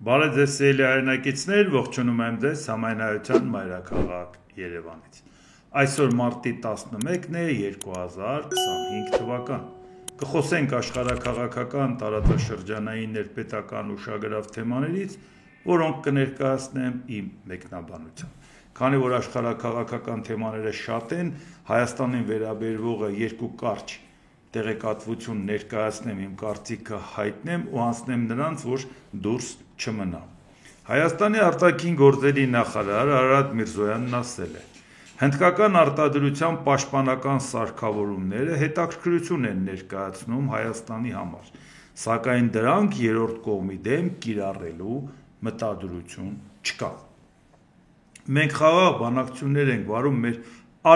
Բարև ձեզ սիրելի հայրենակիցներ, ողջունում եմ ձեզ համայնայության մայրաքաղաք Երևանից։ Այսօր մարտի 11-ն է 2025 թվական։ Կխոսենք աշխարհաքաղաքական, տարածաշրջանային, ներպետական ուշագրավ թեմաներից, որոնք կներկայացնեմ իմ մեկնաբանությամբ։ Քանի որ աշխարհաքաղաքական թեմաները շատ են, Հայաստանին վերաբերվողը երկու կարճ տեղեկատվություն ներկայացնեմ, իմ կարծիքը հայտնեմ ու անցնեմ նրանց, որ դուրս չմնա։ Հայաստանի արտաքին գործերի նախարար Արարատ Միրզոյանն ասել է. հնդկական արտադրության պաշտպանական սարքավորումները հետաքրքրություն են ներկայացնում Հայաստանի համար, սակայն դրանք երրորդ կողմի դեմ կիրառելու մտադրություն չկա։ Մենք խաղաղ բանակցություններ ենք վարում մեր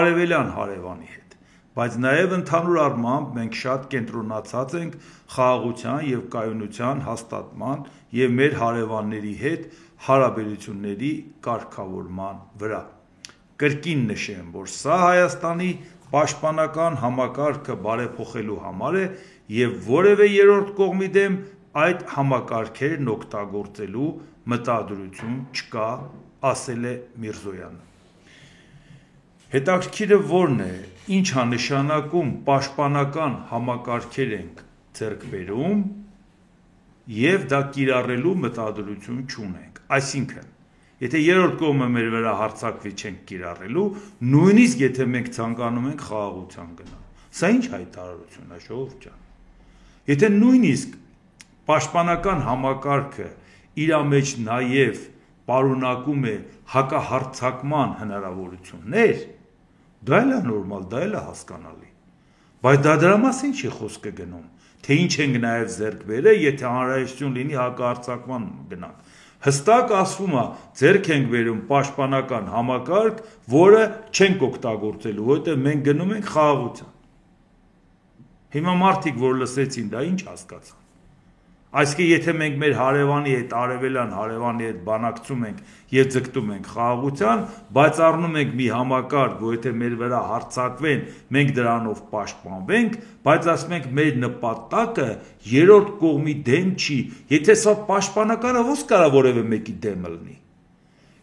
արևելյան հարևանի հետ, բայց նաև ընդհանուր առմամբ մենք շատ կենտրոնացած ենք խաղաղության և կայունության հաստատման և մեր հարևանների հետ հարաբերությունների կարգավորման վրա։ Կրկին նշեմ, որ սա Հայաստանի պաշտպանական համակարգը բարեփոխելու համար է և որևէ երրորդ կողմի դեմ այդ համակարգերն օգտագործելու մտադրություն չկա, ասել է Միրզոյանը։ Հետաքրքիրը որն է, ինչ է նշանակում պաշտպանական համակարգեր ենք ձեռք բերում և դա կիրառելու մտադրություն չունենք։ Այսինքն, եթե երրորդ կողմը մեր վրա հարձակվի չենք կիրառելու, նույնիսկ եթե մենք ցանկանում ենք խաղաղության գնալ։ Սա ինչ հայտարարություն է, ժողովուրդ ջան։ Եթե նույնիսկ պաշտպանական համակարգը իր մեջ նաև պարունակում է հակահարձակման հնարավորություններ, դա էլ է նորմալ, դա էլ է հասկանալի։ Բայց դրա մասին չի խոսքը գնում, թե ինչ ենք նաև ձեռք բերել, եթե անհրաժեշտություն լինի հակահարձակման գնանք։ Հստակ ասվում է, ձեռք ենք բերում պաշտպանական համակարգ, որը չենք օգտագործելու, որովհետև մենք գնում ենք խաղաղության։ Հիմա մարդիկ, որ լսեցին, դա ինչ հասկացան։ Այսինքն, եթե մենք մեր հարևանի հետ, արևելյան հարևանի հետ բանակցում ենք և ձգտում ենք խաղաղության, բայց առնում ենք մի համակարգ, որ եթե մեր վրա հարձակվեն, մենք դրանով պաշտպանվենք, բայց ասում ենք մեր նպատակը երրորդ կողմի դեմ չի, եթե սա պաշտպանականը ո՞նց կարա որևէ մեկի դեմը լինի։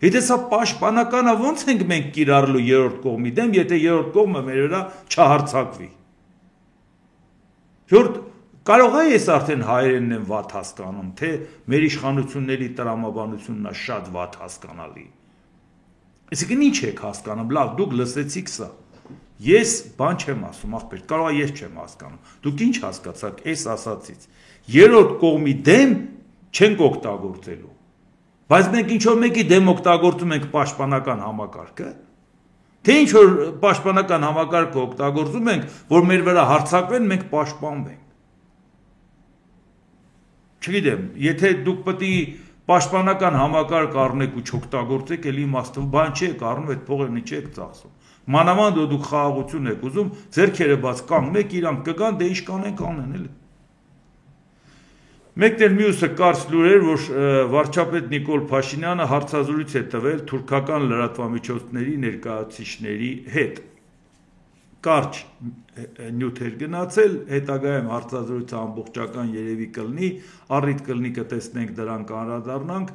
Եթե սա պաշտպանականը ո՞նց ենք մենք կիրառելու երրորդ կողմի դեմ, եթե երրորդ կողմը մեր վրա չհարձակվի։ Կարող է ես արդեն հայերենն եմ վատ հասկանում, թե մեր իշխանությունների տրամաբանությունն է շատ վատ հասկանալի։ Այսինքն ինչ եք հասկանում, լավ, դուք լսեցիք սա։ Ես բան չեմ ասում, ախպեր, կարող է ես չեմ հասկանում։ Դուք ինչ հասկացաք այս ասածից։ Երրորդ կողմի դեմ չենք օգտագործելու։ Բայց մենք ինչ որ մեկի դեմ օգտագործում ենք պաշտպանական համակարգը, թե ինչ որ պաշտպանական համակարգը օգտագործում ենք, որ մեր վրա հարձակվեն, մենք պաշտպանվենք։ Չգիտեմ, եթե դուք պետք է պաշտպանական համակարգ առնեք ու չօգտագործեք, էլի իմաստով բան չեք առնում, այդ փողերն չեք ծախսում։ Մանավանդ որ դուք խաղաղություն եք ուզում, ձեռքերը բաց կանգնեք, իրանք կգան, դե ինչ կանենք անեն, էլի։ Մեկն էլ մյուսը կարճ լուր էր, որ վարչապետ Նիկոլ Փաշինյանը հարցազրույց է տվել թուրքական լրատվամիջոցների ներկայացուցիչների հետ։ Կարճ նյութ էր գնացել, հետագայում հարցազրույցը ամբողջական երևի կլինի, առիթ կլինի կտեսնենք դրան կանդրադառնանք,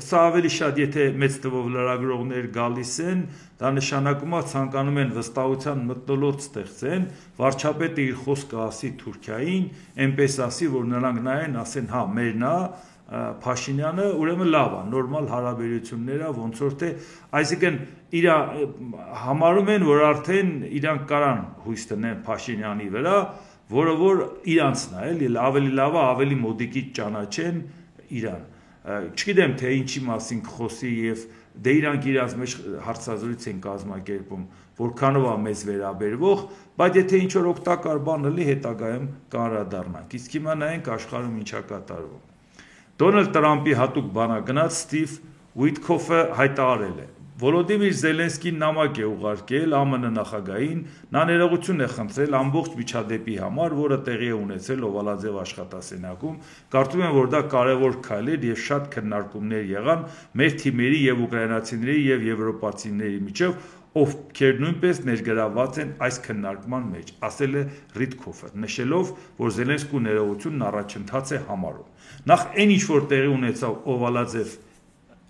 սա ավելի շատ եթե մեծ թվով լրագրողներ գալիս են, դա նշանակում է ցանկանում են վստահության մթնոլորտ ստեղծեն, վարչապետը իր խոսքը ասի Թուրքիային, այնպես ասի, որ նրանք նայեն, ասեն, հա, մերն է, Փաշինյանը, ուրեմն լավ է, նորմալ հարաբերություններ է, ոնց որ թե, այսինքն իր համարում են, որ արդեն իրանք կարան հույս տնեն Փաշինյանի վրա, որը որ իրանցն է, էլի ավելի լավ է, ավելի մոդիկից ճանաչեն իրան։ Չգիտեմ, թե ինչի մասին խոսի եւ դե իրանք իրանց մեջ հարցազրույց են կազմակերպում, որքանով է մեզ վերաբերվող, բայց եթե ինչ որ օգտակար բան լինի, հետագայում կանդրադառնանք։ Իսկ հիմա նայենք աշխարհում ինչա կատարվում։ Դոնալդ Տրամփի հատուկ բանագնաց Սթիվ Ուիթքոֆը հայտարարել է. Վոլոդիմիր Զելենսկին նամակ է ուղարկել ԱՄՆ նախագահին, նա ներողություն է խնդրել ամբողջ միջադեպի համար, որը տեղի է ունեցել Օվալաձև աշխատասենյակում, կարծում եմ, որ դա կարևոր քայլ էր և շատ քննարկումներ եղան մեր թիմերի և ուկրաինացիների և եվրոպացիների միջև, ովքեր նույնպես ներգրավված են այս քննարկման մեջ, ասել է Ռիթքոֆը, նշելով, որ Զելենսկու ներողությունն առաջընթաց է համարում։ Նախ այն ինչ որ տեղի ունեցավ Օվալաձև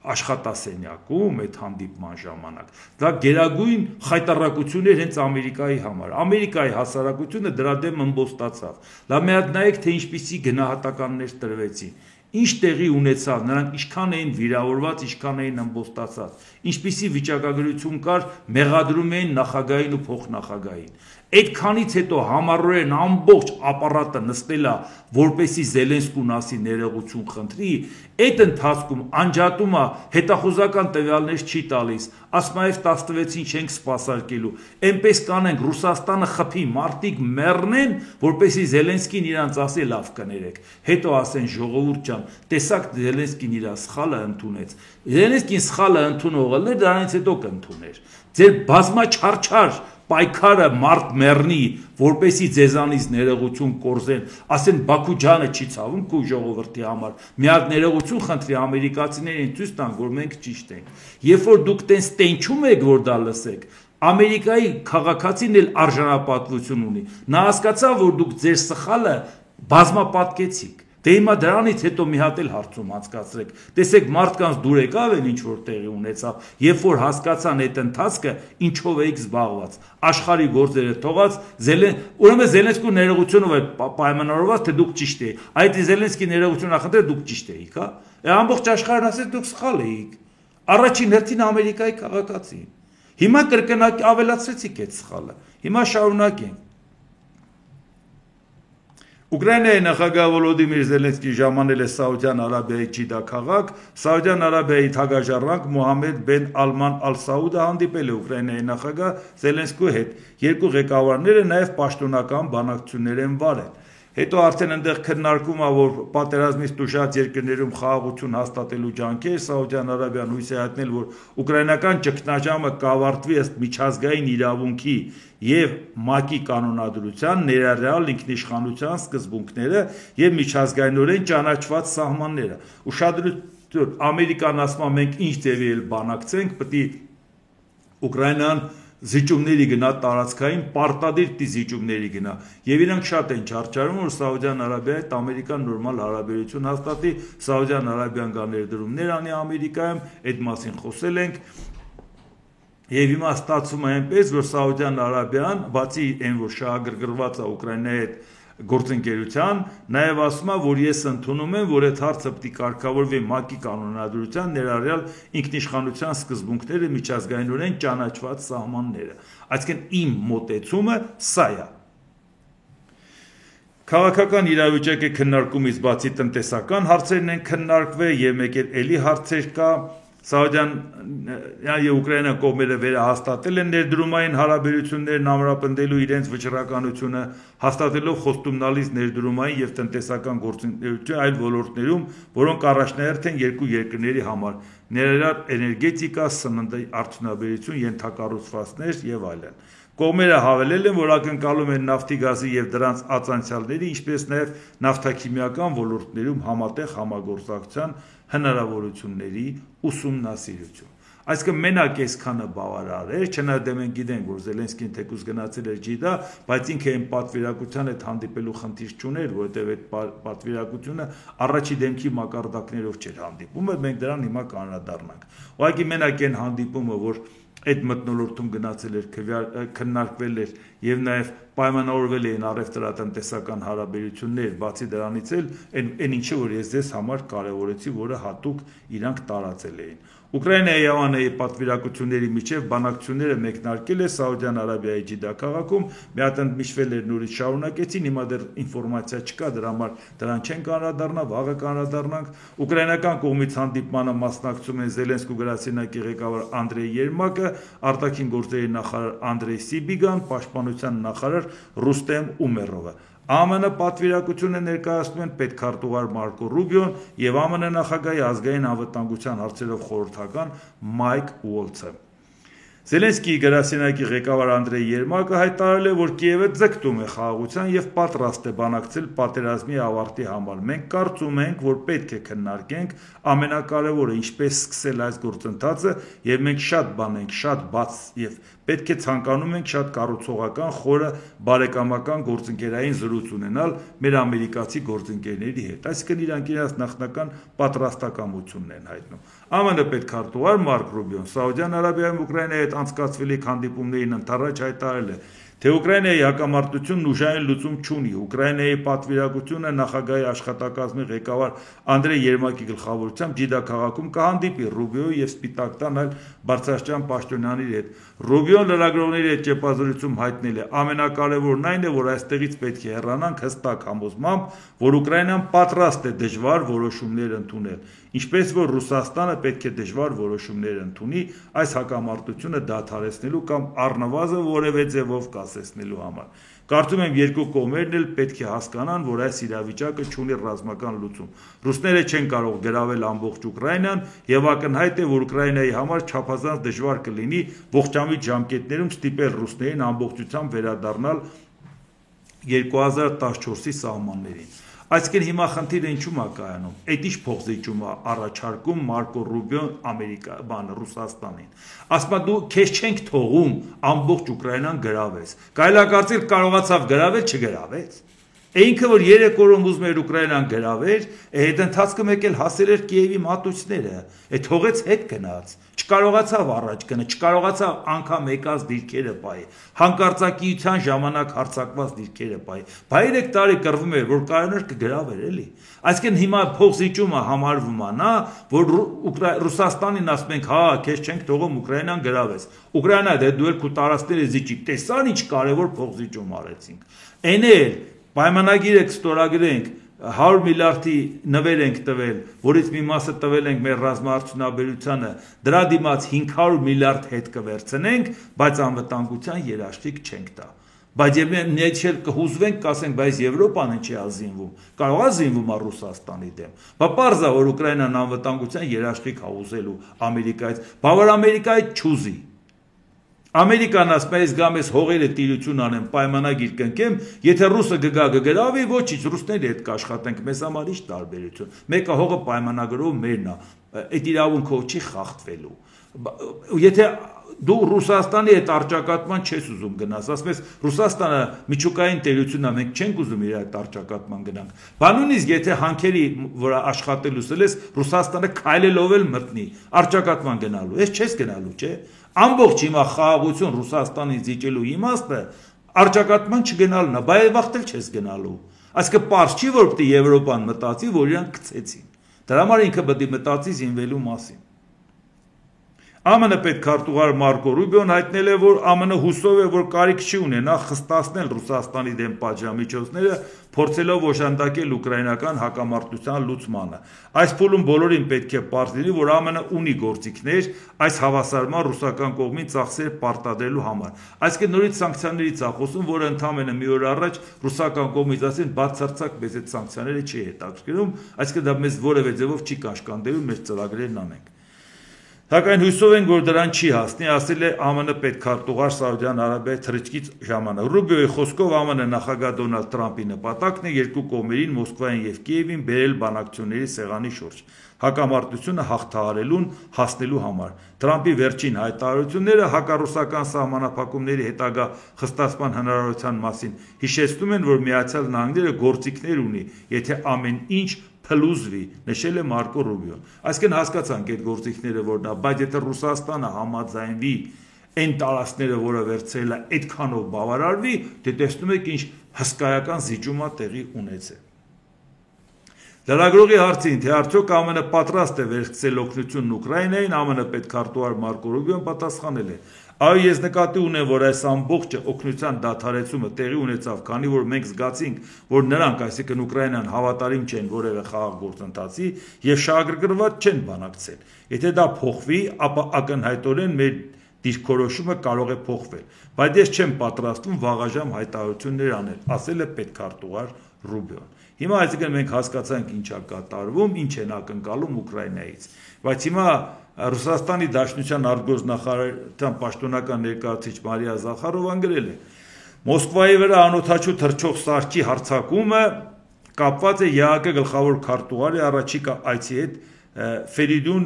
աշխատասենյակում այդ հանդիպման ժամանակ, դա գերագույն խայտառակություն էր հենց Ամերիկայի համար։ Ամերիկայի հասարակությունը դրա դեմ ըմբոստացավ։ Դա մի հատ նայեք, թե ինչպիսի գնահատականներ տրվեցին։ Ինչ տեղի ունեցավ, նրանք ինչքան էին վիրավորված, ինչքան էին ըմբոստացած, ինչպիսի վիճակագրություն կար, մեղադրում էին նախագահին ու փոխնախագահին։ Այդքանից հետո համառորեն ամբողջ ապարատը նստելա, որպեսի Զելենսկուն ասի ներողություն խնդրի, այդ ընթացքում անջատումը հետախուզական տվյալներ չի տալիս, ասում է 16-ին չենք սպասարկելու, այնպես կանենք Ռուսաստանը խփի, մարդիկ մեռնեն, որպեսի Զելենսկին իրանց ասի լավ կներեք, հետո ասեն ժողովուրդ ջան, տեսակ Զելենսկին իր սխալը ընդունեց, Զելենսկին սխալը ընդունողը դրանից հետո կընդուներ, ձեր բազմաչարչար պայքարը մարդ մեռնի, որպեսի ձեզանից ներողություն կորզեն, ասեն Բաքու ջանը չի ցավում քո ժողովրդի համար, մի հատ ներողություն խնդրի ամերիկացիներին ցույց տանք, որ մենք ճիշտ ենք։ Երբ որ դուք տենց տենչում եք, որ դա լսեք, Ամերիկայի քաղաքացին էլ արժանապատվություն ունի։ Նա հասկացավ, որ դուք ձեր սխալը բազմապատկեցիք։ Դե հիմա դրանից հետո մի հատ էլ հարցում անցկացրեք։ Տեսեք մարդկանց դուր եկավ են ինչ որ տեղի ունեցավ, երբ որ հասկացան այդ ընթացքը ինչով էիք զբաղված։ Աշխարհի գործերը թողած ուրեմն Զելենսկու ներողությունով է պայմանավորված, թե դուք ճիշտ եք։ Այդ Զելենսկի ներողությունը խնդրե դուք ճիշտ էիք, հա։ Ամբողջ աշխարհն ասեց դուք սխալ էիք։ Առաջին հերթին Ամերիկայի քաղաքացին։ Հիմա կրկնակ ավելացրեցիք այդ սխալը։ Հիմա շարունակենք։ Ուկրաինայի նախագահ Վոլոդիմիր Զելենսկին ժամանել է Սաուդյան Արաբիայի Ջիդա քաղաք, Սաուդյան Արաբիայի թագաժառանգ Մոհամմեդ բեն Ալման Ալ-Սաուդը հանդիպել է Ուկրաինայի նախագահ Զելենսկու հետ։ Երկու ղեկավարները նաև պաշտոնական բանակցություններ են վարել։ Հետո արդեն այնտեղ քննարկում է, որ պատերազմից տուժած երկրներում խաղաղություն հաստատելու ջանքեր, Սաուդյան Արաբիան հույս է հայտնել, որ ուկրաինական ճգնաժամը կավարտվի ըստ միջազգային իրավունքի եւ ՄԱԿ-ի կանոնադրության, ներառյալ ինքնիշխանության սկզբունքները եւ միջազգայինորեն ճանաչված սահմանները։ Ուշադրություն, Ամերիկան ասում է մենք ինչ ձևի էլ բանակցենք, պետք է Ուկրաինան զիջումների գնա տարածքային, պարտադիր պիտի զիջումների գնա։ Եվ իրանք շատ են չարչարում, որ Սաուդյան Արաբիայի հետ Ամերիկան նորմալ հարաբերություն հաստատի, Սաուդյան Արաբիան գա ներդրումներ անի Ամերիկայում, այդ մասին խոսել ենք։ Եվ հիմա ստացվում է այնպես, որ Սաուդյան Արաբիան, բացի այն, որ շահագրգռված է Ուկրաինայի հետ գործընկերության, նաև ասում է, որ ես ընդունում եմ, որ այդ հարցը պետք է կարգավորվի ՄԱԿ-ի կանոնադրության, ներառյալ ինքնիշխանության սկզբունքները, միջազգայինորեն ճանաչված սահմանները։ Այսինքն իմ մոտեցումը սա է։ Քաղաքական իրավիճակի քննարկումից բացի տնտեսական հարցերն են քննարկվել եւ մեկ էլի հարցեր կա։ Սաուդյան եւ Ուկրաինա կողմերը վերահաստատել են ներդրումային հարաբերություններն ամրապնդելու իրենց վճռականությունը, հաստատելով խոստումնալից ներդրումային եւ տնտեսական գործունեություն այլ ոլորտներում, որոնք առաջնահերթ են երկու երկրների համար, ներառյալ էներգետիկա, սննդի արդյունաբերություն, ենթակառուցվածքներ եւ այլն։ Կողմերը հավելել են, որ ակնկալում են նավթի, գազի եւ դրանց ածանցյալների, ինչպես նաեւ նավթաքիմիական ոլորտներում համատեղ համագործակցության հնարավորությունների ուսումնասիրություն։ Այսինքն մենակ այսքանը բավարար էր, չնայած մենք գիտենք, որ Զելենսկին թեկուզ գնացել էր Ջիդա, բայց ինքը այն պատվիրակության հետ հանդիպելու խնդիր չուներ, որովհետև այդ պատվիրակությունը առաջի դեմքի մակարդակներով չէր հանդիպումը, մենք դրան հիմա կանրադառնանք։ Ուղղակի մենակ այն հանդիպումը, որ այդ մթնոլորտում գնացել էր, քննարկվել էր եւ նաեւ պայմանավորվել էին առևտրատնտեսական հարաբերություններ, բացի դրանից էլ այն ինչը որ ես ձեզ համար կարեւորեցի, որը հատուկ իրանք տարածել էին։ Ուկրաինայի եւ ԱՆԱ-ի պատվիրակությունների միջև բանակցությունները մեկնարկել է Սաուդյան Արաբիայի Ջիդա քաղաքում, մի հատ ընդմիջվել էր նորից շարունակեցին, հիմա դեռ ինֆորմացիա չկա, դրա համար դրան չենք անդրադառնա, վաղը անդրադառնանք։ Ուկրաինական կողմից հանդիպմանը մասնակցում են Զելենսկու գրասենյակի ղեկավար Անդրեյ Երմակը, արտաքին գործերի նախարար Անդրեյ Սիբիգան, պաշտպանության նախարար Ռուստեմ Ումերովը։ ԱՄՆ պատվիրակությունը ներկայացնում են պետքարտուղար Մարկո Ռուբիոն եւ ԱՄՆ նախագահի ազգային անվտանգության հարցերով խորհրդական Մայք Ուոլցը։ Զելենսկիի գրասենյակի ղեկավար Անդրեյ Երմակը հայտարարել է, որ Կիևը ձգտում է խաղաղության եւ պատրաստ է բանակցել պատերազմի ավարտի համար։ Մենք կարծում ենք, որ պետք է քննարկենք ամենակարևորը ինչպես սկսել այս գործընթացը եւ մենք շատ բան ենք, շատ բաց եւ պետք է ցանկանում ենք շատ կառուցողական, խորը բարեկամական գործընկերային զրույց ունենալ մեր ամերիկացի գործընկերների հետ։ Այսինքն իրանք իրենց նախնական պատրաստակամությունն են հայտնում։ ԱՄՆ պետքարտուղար Մարկ Ռուբիոն Սաուդյան Արաբիայում Ուկրաինայի հետ անցկացվելի հանդիպումներին ընդառաջ հայտարարել է, թե Ուկրաինայի հակամարտությունն ուժային լուծում չունի։ Ուկրաինայի պատվիրակությունը նախագահի աշխատակազմի ղեկավար Անդրեյ Երմակի գլխավորությամբ Ջիդա քաղաքում կհանդիպի Ռուբիոյի եւ Սպիտակ տան այլ բարձրաստիճան պաշտոնյաների հետ։ Ռուբիոն լրագրողների հետ ճեպազրույցում հայտնել է. ամենակարևորն այն է, որ այստեղից պետք է հեռանանք հստակ համոզմամբ, որ Ուկրաինան պատրաստ է դժվար որոշումներ ընդունել, ինչպես որ Ռուսաստանը պետք է դժվար որոշումներ ընդունի այս հակամարտությունը դադարեցնելու կամ առնվազն որևէ ձևով կասեցնելու համար։ Կարծում եմ երկու կողմերն էլ պետք է հասկանան, որ այս իրավիճակը չունի ռազմական լուծում։ Ռուսները չեն կարող գրավել ամբողջ Ուկրաինան եւ ակնհայտ է, որ Ուկրաինայի համար չափազանց դժվար կլինի ողջամիտ ժամկետներում ստիպել ռուսներին ամբողջությամբ վերադառնալ 2014-ի սահմաններին։ Այսինքն հիմա խնդիրը ինչու՞մ է կայանում։ Այդ ինչ փոխզիջում է առաջարկում Մարկո Ռուբիոն Ռուսաստանին։ Ասում է դու քեզ չենք թողում ամբողջ Ուկրաինան գրավես։ Կարելի է կարծել կարողացավ գրավել, չգրավեց։ Ինքը որ 3 օրում ուզում էր Ուկրաինան գրաver, այդ ընթացքում եկել հասել էր Կիևի մատուցները, թողեց հետ գնաց, չկարողացավ առաջ գնալ, չկարողացավ անգամ եկած դիրքերը պահի, հանկարծակիության ժամանակ հարձակված դիրքերը պահի, բայց 3 տարի կռվում էր, որ կարողանար կգրավեր էլի։ Այսինքն հիմա փոխզիջումը համարվում է նա, որ Ռուսաստանին ասում ենք, հա, քեզ չենք թողում Ուկրաինան գրավես։ Ուկրաինա դու էլ քո տարածքները զիջի, տեսան ինչ կարևոր փոխզիջում արեցինք։ Էն էլ պայմանագիր եք ստորագրենք 100 միլիարդի նվեր ենք տվել, որից մի մասը տվել ենք մեր ռազմաարդյունաբերությանը, դրա դիմաց 500 միլիարդ հետ կվերցնենք, բայց անվտանգության երաշխիք չենք տա։ Բայց եւ մենք էլ կհուզվենք, կասենք, բայց Եվրոպան ինչի է զինվում։ Կարող է զինվում է Ռուսաստանի դեմ։ Բա պարզ է, որ Ուկրաինան անվտանգության երաշխիք է ուզելու Ամերիկայից, բավար Ամերիկայի չուզի։ Ամերիկան ասում է, ես գամ ես հողերը տիրություն անեմ, պայմանագիր կնքեմ, եթե ռուսը գգա գգրավի, ոչինչ, ռուսների հետ կաշխատենք, մեզ համար ինչ տարբերություն։ Մեկը հողը պայմանագրով մերն է, այդ իրավունքով չի խախտվելու։ Եթե դու Ռուսաստանի հետ արճակատման չես ուզում գնաս, ասում ես Ռուսաստանը միջուկային տերությունն է, մենք չենք ուզում իր այդ արճակատման գնանք։ Բա նույնիսկ եթե հանքերի վրա աշխատելուս ես Ռուսաստանը քայլելով էլ մտնի արճակատման գնալու, ես չես գնալու, չէ՞։ Ամբողջ հիմա խաղաղություն Ռուսաստանից զիջելու իմաստը արճակատման չգնալն է, բայց վաղտել չես գնալու։ Այսինքն պարզ չի, որ պետք է Եվրոպան մտածի, որ իրանք գցեցին։ Դրա համար ինքը պետք է մտածի զինվելու մասին։ ԱՄՆ պետքարտուղար Մարկո Ռուբիոն հայտնել է, որ ԱՄՆ հուսով է, որ կարիք չի ունենա խստացնել Ռուսաստանի դեմ պատժամիջոցները, փորձելով օժանդակել ուկրաինական հակամարտության լուծմանը։ Այս փուլում բոլորին պետք է պարզ լինի, որ ԱՄՆ ունի գործիքներ այս հավասարման ռուսական կողմին ծախսեր պարտադրելու համար։ Այսինքն նորից սանկցիաներից է խոսում, որը ընդամենը մի օր առաջ ռուսական կողմից ասեն բացարձակ մեզ այդ սանկցիաները չի հետաքրքրում, այսինքն դա մեզ որևէ ձևով չի կաշկանդելու մեր ծրագրերն անենք։ Սակայն հույսով ենք, որ դրան չի հասնի, ասել է ԱՄՆ պետքարտուղար Սաուդյան Արաբիայի թռիչքից ժամանակ։ Ռուբիոյի խոսքով ԱՄՆ նախագահ Դոնալդ Թրամփի նպատակն է երկու կողմերին Մոսկվային եւ Կիևին բերել բանակցությունների սեղանի շուրջ հակամարտությունը հաղթահարելուն հասնելու համար։ Թրամփի վերջին հայտարարությունները հակառուսական սահմանափակումների հետագա խստացման հնարավորության մասին հիշեցնում են, որ Միացյալ Նահանգները գործիքներ ունի, եթե ամեն ինչ փլուզվի, նշել է Մարկո Ռուբիոն։ Այսինքն հասկացանք այդ գործիքները որն է, բայց եթե Ռուսաստանը համաձայնվի այն տարածքները, որը վերցրել է, այդքանով բավարարվի, դե տեսնում եք ինչ հսկայական զիջում է տեղի ունեցել։ Լրագրողի հարցին, թե արդյոք ԱՄՆ պատրաստ է վերցնել օգնությունն Ուկրաինային, ԱՄՆ պետքարտուղար Մարկո Ռուբիոն պատասխանել է. Այո, ես նկատի ունեմ, որ այս ամբողջ օգնության դադարեցումը տեղի ունեցավ, քանի որ մենք զգացինք, որ նրանք, այսինքն Ուկրաինան հավատարիմ չեն որևէ խաղաղ գործընթացի եւ շահագրգռված չեն բանակցել։ Եթե դա փոխվի, ապա ակնհայտորեն մեր դիրքորոշումը կարող է փոխվել, բայց ես չեմ պատրաստվում վաղաժամ հայտարարություններ անել, ասել է պետքարտուղար ռուբլոն։ Հիմա այսինքն մենք հասկացանք ինչ է կատարվում, ինչ են ակնկալում Ուկրաինայից։ Բայց հիմա Ռուսաստանի Դաշնության արտգործնախարարության պաշտոնական ներկայացուցիչ Մարիա Զախարովան գրել է. Մոսկվայի վրա անօդաչու թռչող սարքի հարձակումը կապված է ԵԱԿ գլխավոր քարտուղարի առաջիկա այցի հետ Ֆերիդուն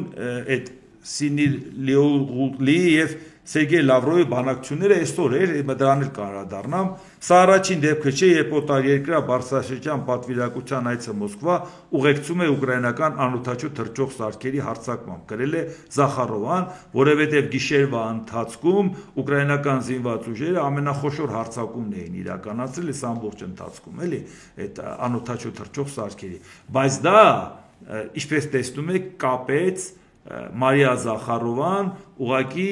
այդ Սինիլիողլի եւ Սերգեյ Լավրովի բանակցությունները այսօր էր, դրան էլ կանդրադառնամ։ Սա առաջին դեպքը չէ, երբ օտարերկրյա բարձրաշրջան պատվիրակության այցը Մոսկվա ուղեկցում է ուկրաինական անօդաչու թռչող սարքերի հարձակմամբ, գրել է Զախարովան, որովհետև գիշերվա ընթացքում ուկրաինական զինված ուժերը ամենախոշոր հարձակումն էին իրականացրել այս ամբողջ ընթացքում, էլի, այդ անօդաչու թռչող սարքերի։ Բայց դա, ինչպես տեսնում եք, կապեց Մարիա Զախարովան ուղղակի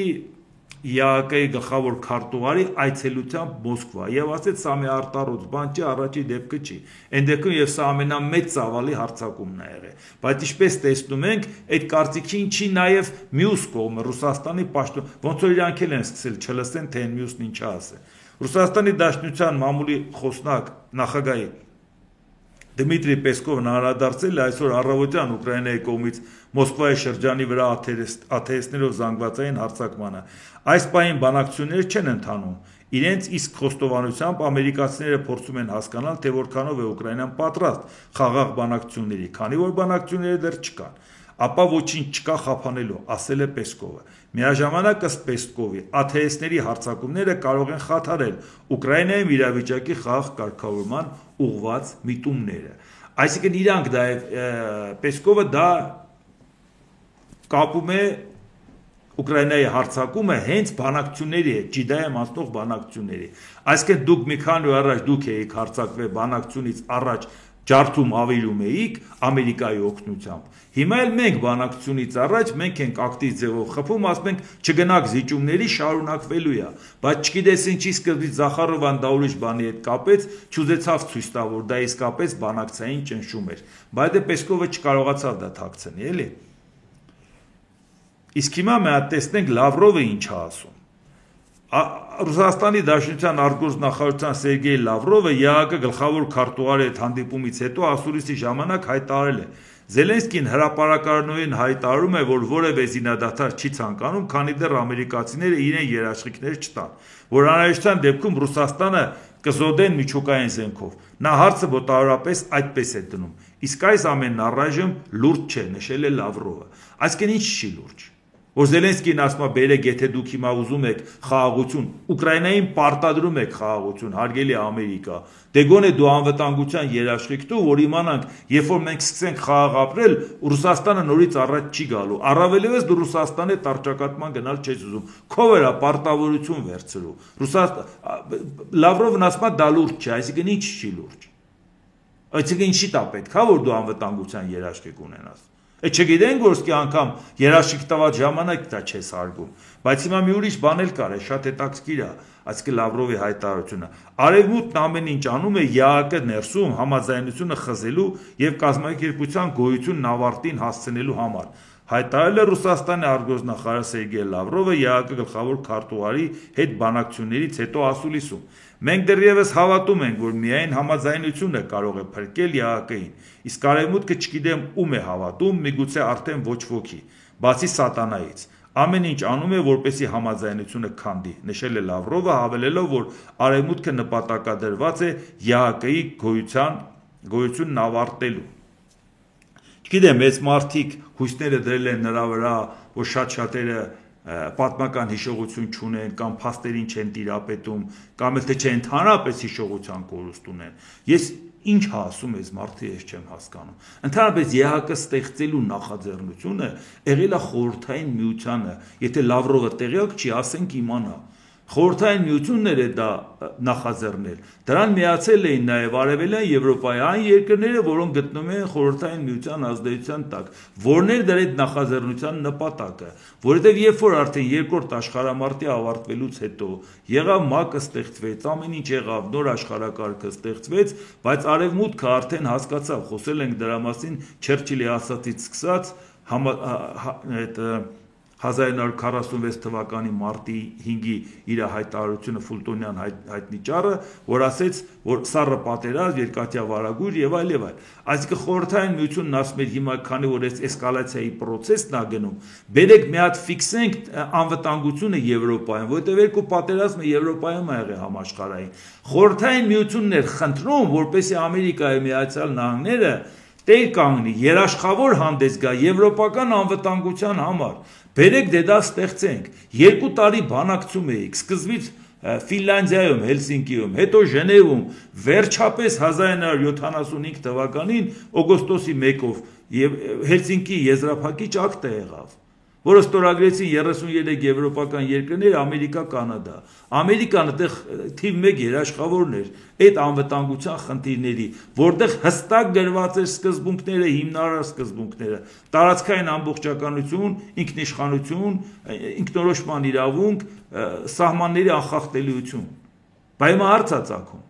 ԵԱԿ-ի գլխավոր քարտուղարի այցելությամբ Մոսկվա եւ ասեց սա մի արտարոց բան չի, առաջի դեպքը չի։ Այն դեպքում եւ սա ամենամեծ ծավալի հարձակումն է եղել։ Բայց ինչպես տեսնում ենք, այդ կարծիքին չի նաեւ մյուս կողմը Ռուսաստանի պաշտոն, ոնց որ իրանք էլ են սկսել չլսեն, թե այն մյուսն ինչ ասե։ Ռուսաստանի Դաշնության մամուլի խոսնակ նախագահի Դմիտրի Պեսկովն անդրադարձել է այսօր առավոտյան Ուկրաինայի կողմից Մոսկվայի շրջանի վրա աթեիստներով զանգվածային հարձակմանը։ Այս պահին բանակցություններ չեն ընթանում։ Իրենց իսկ խոստովանությամբ ամերիկացիները փորձում են հասկանալ, թե որքանով է Ուկրաինան պատրաստ խաղաղ բանակցությունների, քանի որ բանակցությունները դեռ չկան։ Ապա ոչինչ չկա խափանելու, ասել է Պեսկովը։ Միաժամանակ ըստ Պեսկովի, աթեիստների հարձակումները կարող են խաթարել Ուկրաինայում իրավիճակի խաղաղ կարգավորման ուղղված միտումները։ Այսինքն իրանք դա Պեսկովը դա կապում է Ուկրաինայի հարձակումը հենց բանակցությունների հետ, Ջիդայում անցնող բանակցությունների։ Այսինքն դուք մի քանի օր առաջ դուք էիք հարձակվել բանակցությունից առաջ ջարդում ավիրում էիք Ամերիկայի օգնությամբ։ Հիմա էլ մենք բանակցությունից առաջ մենք ենք ակտիվ ձևով խփում, ասում ենք չգնաք զիջումների, շարունակվելու է։ Բայց չգիտես ինչի սկզբից Զախարովան դա ուրիշ բանի հետ կապեց, չուզեցավ ցույց տա, որ դա իսկապես բանակցային ճնշում էր։ Բայց դե Պեսկովը չկարողացավ դա թաքցնի, էլի։ Իսկ հիմա մենք տեսնենք Լավրովը ինչ է ասում։ Ռուսաստանի Դաշնության արտգործնախարարության Սերգեյ Լավրովը ԵԱԿ գլխավոր քարտուղարի հետ հանդիպումից հետո ասուլիսի ժամանակ հայտարարել է. Զելենսկին հրապարակարանորեն հայտարարում է, որ որևէ զինադադար չի ցանկանում, քանի դեռ ամերիկացիները իրեն երաշխիքներ չտան, որ անհրաժեշտության դեպքում Ռուսաստանը կզոդեն միջուկային զենքով։ Նա հարցը ոտարորապես այդպես է դնում։ Իսկ այս ամենն առայժմ լուրջ չէ, նշել է Լավրովը։ Այսինքն ինչ չի լուրջ։ Որ Զելենսկին ասում է բերեք, եթե դուք հիմա ուզում եք խաղաղություն, Ուկրաինային պարտադրում եք խաղաղություն, հարգելի Ամերիկա, դե գոնե դու անվտանգության երաշխիք տու, որ իմանանք, երբ որ մենք սկսենք խաղաղ ապրել, Ռուսաստանը նորից առաջ չի գալու։ Առավելևս դու Ռուսաստանի տառճակատման գնալ չես ուզում։ Քո վրա պարտավորություն վերցրու։ Լավրովն ասում է դա լուրջ չէ, այսինքն ինչ չի լուրջ։ Այսինքն ինչի՞ տա պետք է, որ դու անվտանգության երաշխիք ունենաս։ Չգիտենք, որ սկի անգամ երաշխիք տված ժամանակ դա չես հարգում, բայց հիմա մի ուրիշ բան էլ կար է, շատ հետաքրքիր է, այսինքն Լավրովի հայտարարությունը։ Արևմուտքն ամեն ինչ անում է ԵԱԿ ներսում համաձայնությունը խզելու եւ կազմակերպության գոյությունն ավարտին հասցնելու համար։ Հայտարարել է Ռուսաստանի արտգործնախարար Սերգեյ Լավրովը ԵԱԿ գլխավոր քարտուղարի հետ բանակցություններից հետո ասուլիսում։ Մենք դեռևս հավատում ենք, որ միայն համաձայնությունը կարող է փրկել ԵԱԿ-ին, իսկ արևմուտքը չգիտեմ ում է հավատում, միգուցե արդեն ոչ ոքի, բացի սատանայից։ Ամեն ինչ անում է, որպեսզի համաձայնությունը քանդի, նշել է Լավրովը, հավելելով, որ արևմուտքը նպատակադրված է ԵԱԿ-ի գոյությունն ավարտելու։ Չգիտեմ, այս մարդիկ հույսները դրել են նրա վրա, որ շատ-շատերը պատմական հիշողություն չունեն կամ փաստերին չեն տիրապետում կամ էլ թե չէ ընդհանրապես հիշողության կորուստ ունեն։ Ես ինչ ասում ես մարդը ես չեմ հասկանում։ Ընդհանրապես ԵԱԿ-ը ստեղծելու նախաձեռնությունը եղել է խորհրդային միությանը, եթե Լավրովը տեղյակ չի, ասենք իմանա։ Խորհրդային միություններ է դա նախաձեռնել։ Դրան միացել էին նաև Արևելյան Եվրոպայի այն երկրները, որոնք գտնվում են խորհրդային միության ազդեցության տակ, որն էր դրա այդ նախաձեռնության նպատակը, որովհետև երբ որ արդեն երկրորդ աշխարհամարտի ավարտվելուց հետո եղավ ՄԱԿ-ը ստեղծվեց, ամեն ինչ եղավ, նոր աշխարհակարգը ստեղծվեց, բայց Արևմուտքը արդեն հասկացավ, խոսել ենք դրա մասին Չերչիլի ասածից սկսած, 1946 թվականի մարտի 5-ի իր հայտարարությունը Ֆուլտոնյան հայտնի ճառը, որ ասեց, որ սառը պատերազմ, երկաթյա վարագույր եւ այլ եւ այլ։ Այսինքն խորհրդային միությունն ասում էր հիմա քանի որ այս էսկալացիայի process-ն է գնում, բերեք մի հատ ֆիքսենք անվտանգությունը Եվրոպայում, որտեղ երկու պատերազմը Եվրոպայում ա եղել համաշխարհային։ Խորհրդային միությունն էր խնդրում, որպեսզի Ամերիկայի Միացյալ Նահանգները տեր կանգնի, երաշխավոր հանդես գա եվրոպական անվտանգության համար։ Բերեք դե դա ստեղծենք։ 2 տարի բանակցում էիք, սկզբից Ֆինլանդիայում, Հելսինկիում, հետո Ժնևում, վերջապես 1975 թվականին օգոստոսի 1-ով եւ Հելսինկի եզրափակիչ ակտը եղավ, որը ստորագրեցին 33 եվրոպական երկրներ, Ամերիկա, Կանադա։ Ամերիկան այդտեղ թիվ 1 երաշխավորն էր այդ անվտանգության խնդիրների, որտեղ հստակ գրված էր սկզբունքները, հիմնարար սկզբունքները՝ տարածքային ամբողջականություն, ինքնիշխանություն, ինքնորոշման իրավունք, սահմանների անխախտելիություն։ Բայց հիմա հարց է ծագում։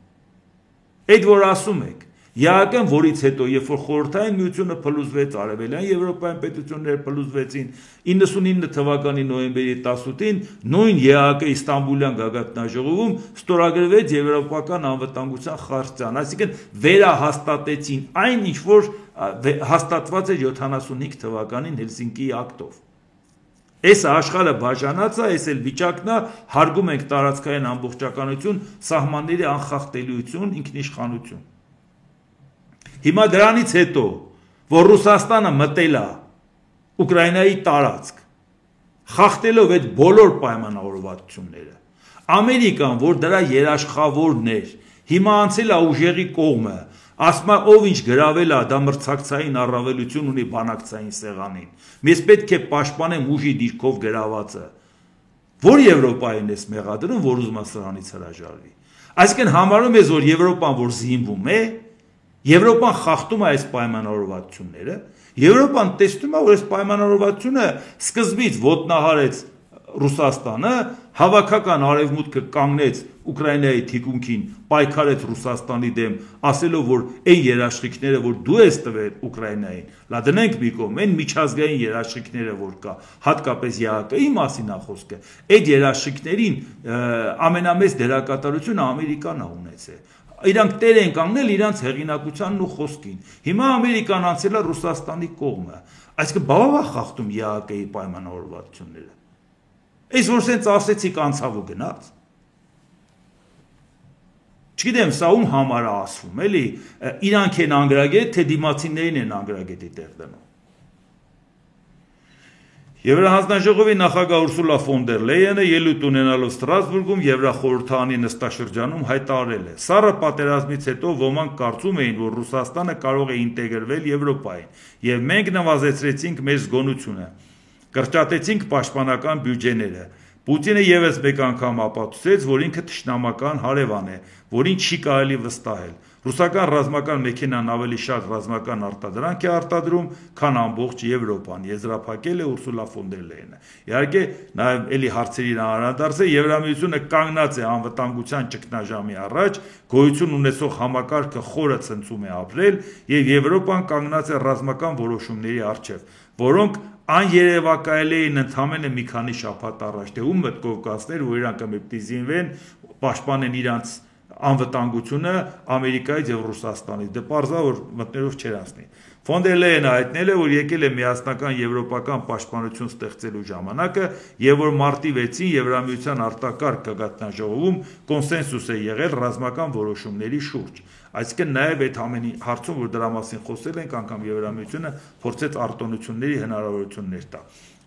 Այդ որ ասում եք, ԵԱՀԿ-ն, որից հետո, երբ որ խորհրդային միությունը փլուզվեց, արևելյան Եվրոպայում պետությունները փլուզվեցին, 99 թվականի նոյեմբերի 18-ին նույն ԵԱՀԿ Իստանբուլյան գագաթնաժողովում ստորագրվեց Եվրոպական անվտանգության խարտիան, այսինքն վերահաստատեցին այն, ինչ որ հաստատված էր 75 թվականին Հելսինկիի ակտով։ Այս աշխարհը բաժանած է, այս էլ վիճակն է, հարգում ենք տարածքային ամբողջականություն, սահմանների անխախտելիություն, ինքնիշխանություն։ Հիմա դրանից հետո, որ Ռուսաստանը մտել է Ուկրաինայի տարածք, խախտելով այդ բոլոր պայմանավորվածությունները, Ամերիկան, որ դրա երաշխավորն էր, հիմա անցել է ուժերի կողմը, ասում է ով ինչ գրավել է, դա մրցակցային առավելություն ունի բանակցային սեղանին։ Մեզ պետք է պաշտպանենք ուժի դիրքով գրավածը։ Որ Եվրոպային էս մեղադրում, որ ուզում է սրանից հրաժարվի։ Այսինքն համարում ես, որ Եվրոպան, որ զինվում է, Եվրոպան խախտում է այս պայմանավորվածությունները, Եվրոպան տեսնում է, որ այս պայմանավորվածությունը սկզբից ոտնահարեց Ռուսաստանը, հավաքական արևմուտքը կանգնեց Ուկրաինայի թիկունքին, պայքարեց Ռուսաստանի դեմ, ասելով, որ այն երաշխիքները, որ դու ես տվել Ուկրաինային, լա դնենք մի կողմ, այն միջազգային երաշխիքները, որ կա, հատկապես ԵԱՀԿ-ի մասին է խոսքը, այդ երաշխիքներին ամենամեծ դերակատարությունը Ամերիկան է ունեցել։ Իրանք տեր են կանգնել իրանց հեղինակությանն ու խոսքին։ Հիմա Ամերիկան անցել է Ռուսաստանի կողմը։ Այսինքն բավավ է խախտում ԵԱՀԿ-ի պայմանավորվածությունները։ Այս որ սենց ասեցիք անցավ ու գնաց։ Չգիտեմ, սա ում համար է ասվում, էլի, իրանք են անգրագետ, թե դիմացիներին են անգրագետի տեղ դնում։ Եվրահանձնաժողովի նախագահ Ուրսուլա ֆոն դեր Լեյենը ելույթ ունենալով Ստրասբուրգում Եվրախորհրդարանի նստաշրջանում հայտարարել է. Սառը պատերազմից հետո ոմանք կարծում էին, որ Ռուսաստանը կարող է ինտեգրվել Եվրոպային, եւ մենք նվազեցրեցինք մեր զգոնությունը, կրճատեցինք պաշտպանական բյուջեները։ Պուտինը եւս մեկ անգամ ապացուցեց, որ ինքը թշնամական հարևան է, որին չի կարելի վստահել։ Ռուսական ռազմական մեքենան ավելի շատ ռազմական արտադրանք է արտադրում, քան ամբողջ Եվրոպան, եզրափակել է Ուրսուլա ֆոն դեր Լեյենը։ Իհարկե, նաև էլի հարցերին անդրադարձ է, Եվրամիությունը կանգնած է անվտանգության ճգնաժամի առաջ, գոյություն ունեցող համակարգը խորը ցնցում է ապրել, եւ Եվրոպան կանգնած է ռազմական որոշումների առջև, որոնք աներևակայել էին ընդամենը մի քանի շաբաթ առաջ, թե ում մտքով կասներ, որ իրանք պետք է զինվեն, պաշտպանեն իրանց անվտանգությունը Ամերիկայից եւ Ռուսաստանից։ Դե պարզա որ մտնելով չեր ասնի։ Ֆոն դեր Լեյենը հայտնել է, որ եկել է միասնական եվրոպական պաշտպանություն ստեղծելու ժամանակը եւ որ մարտի 6-ին Եվրամիության արտակարգ գագաթնաժողովում կոնսենսուս է եղել ռազմական որոշումների շուրջ։ Այսինքն նաեւ այդ ամենի հարցում, որ դրա մասին խոսել ենք, անգամ Եվրամիությունը փորձեց արտոնությունների հնարավորություններ տա։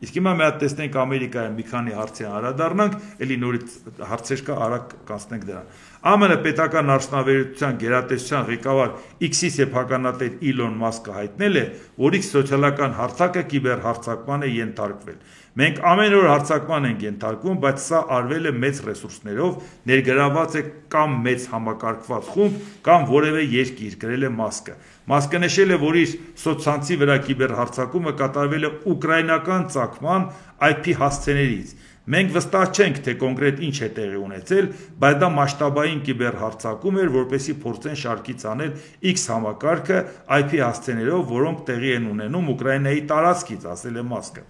Իսկ հիմա մի հատ տեսնենք Ամերիկայում մի քանի հարցի անդրադառնանք, էլի նորից հարցեր կա, արագ կանցնենք դրան։ ԱՄՆ պետական արդյունաբերության գերատեսչության ղեկավար X-ի սեփականատեր Իլոն Մասկը հայտնել է, որ X սոցիալական հարթակը կիբերհարձակման է ենթարկվել։ Մենք ամեն օր հարձակման ենք ենթարկվում, բայց սա արվել է մեծ ռեսուրսներով, ներգրաված է կամ մեծ համակարգված խումբ, կամ որևէ երկիր, գրել է Մասկը։ Մասկը նշել է, որ իր սոցցանցի վրա կիբերհարձակումը կատարվել է ուկրաինական ծագման IP հասցեներից։ Մենք վստահ չենք, թե կոնկրետ ինչ է տեղի ունեցել, բայց դա մասշտաբային կիբերհարձակում էր, որպեսզի փորձեն շարքից անել X համակարգը IP հասցեներով, որոնք տեղի են ունենում Ուկրաինայի տարածքից, ասել է Մասկը։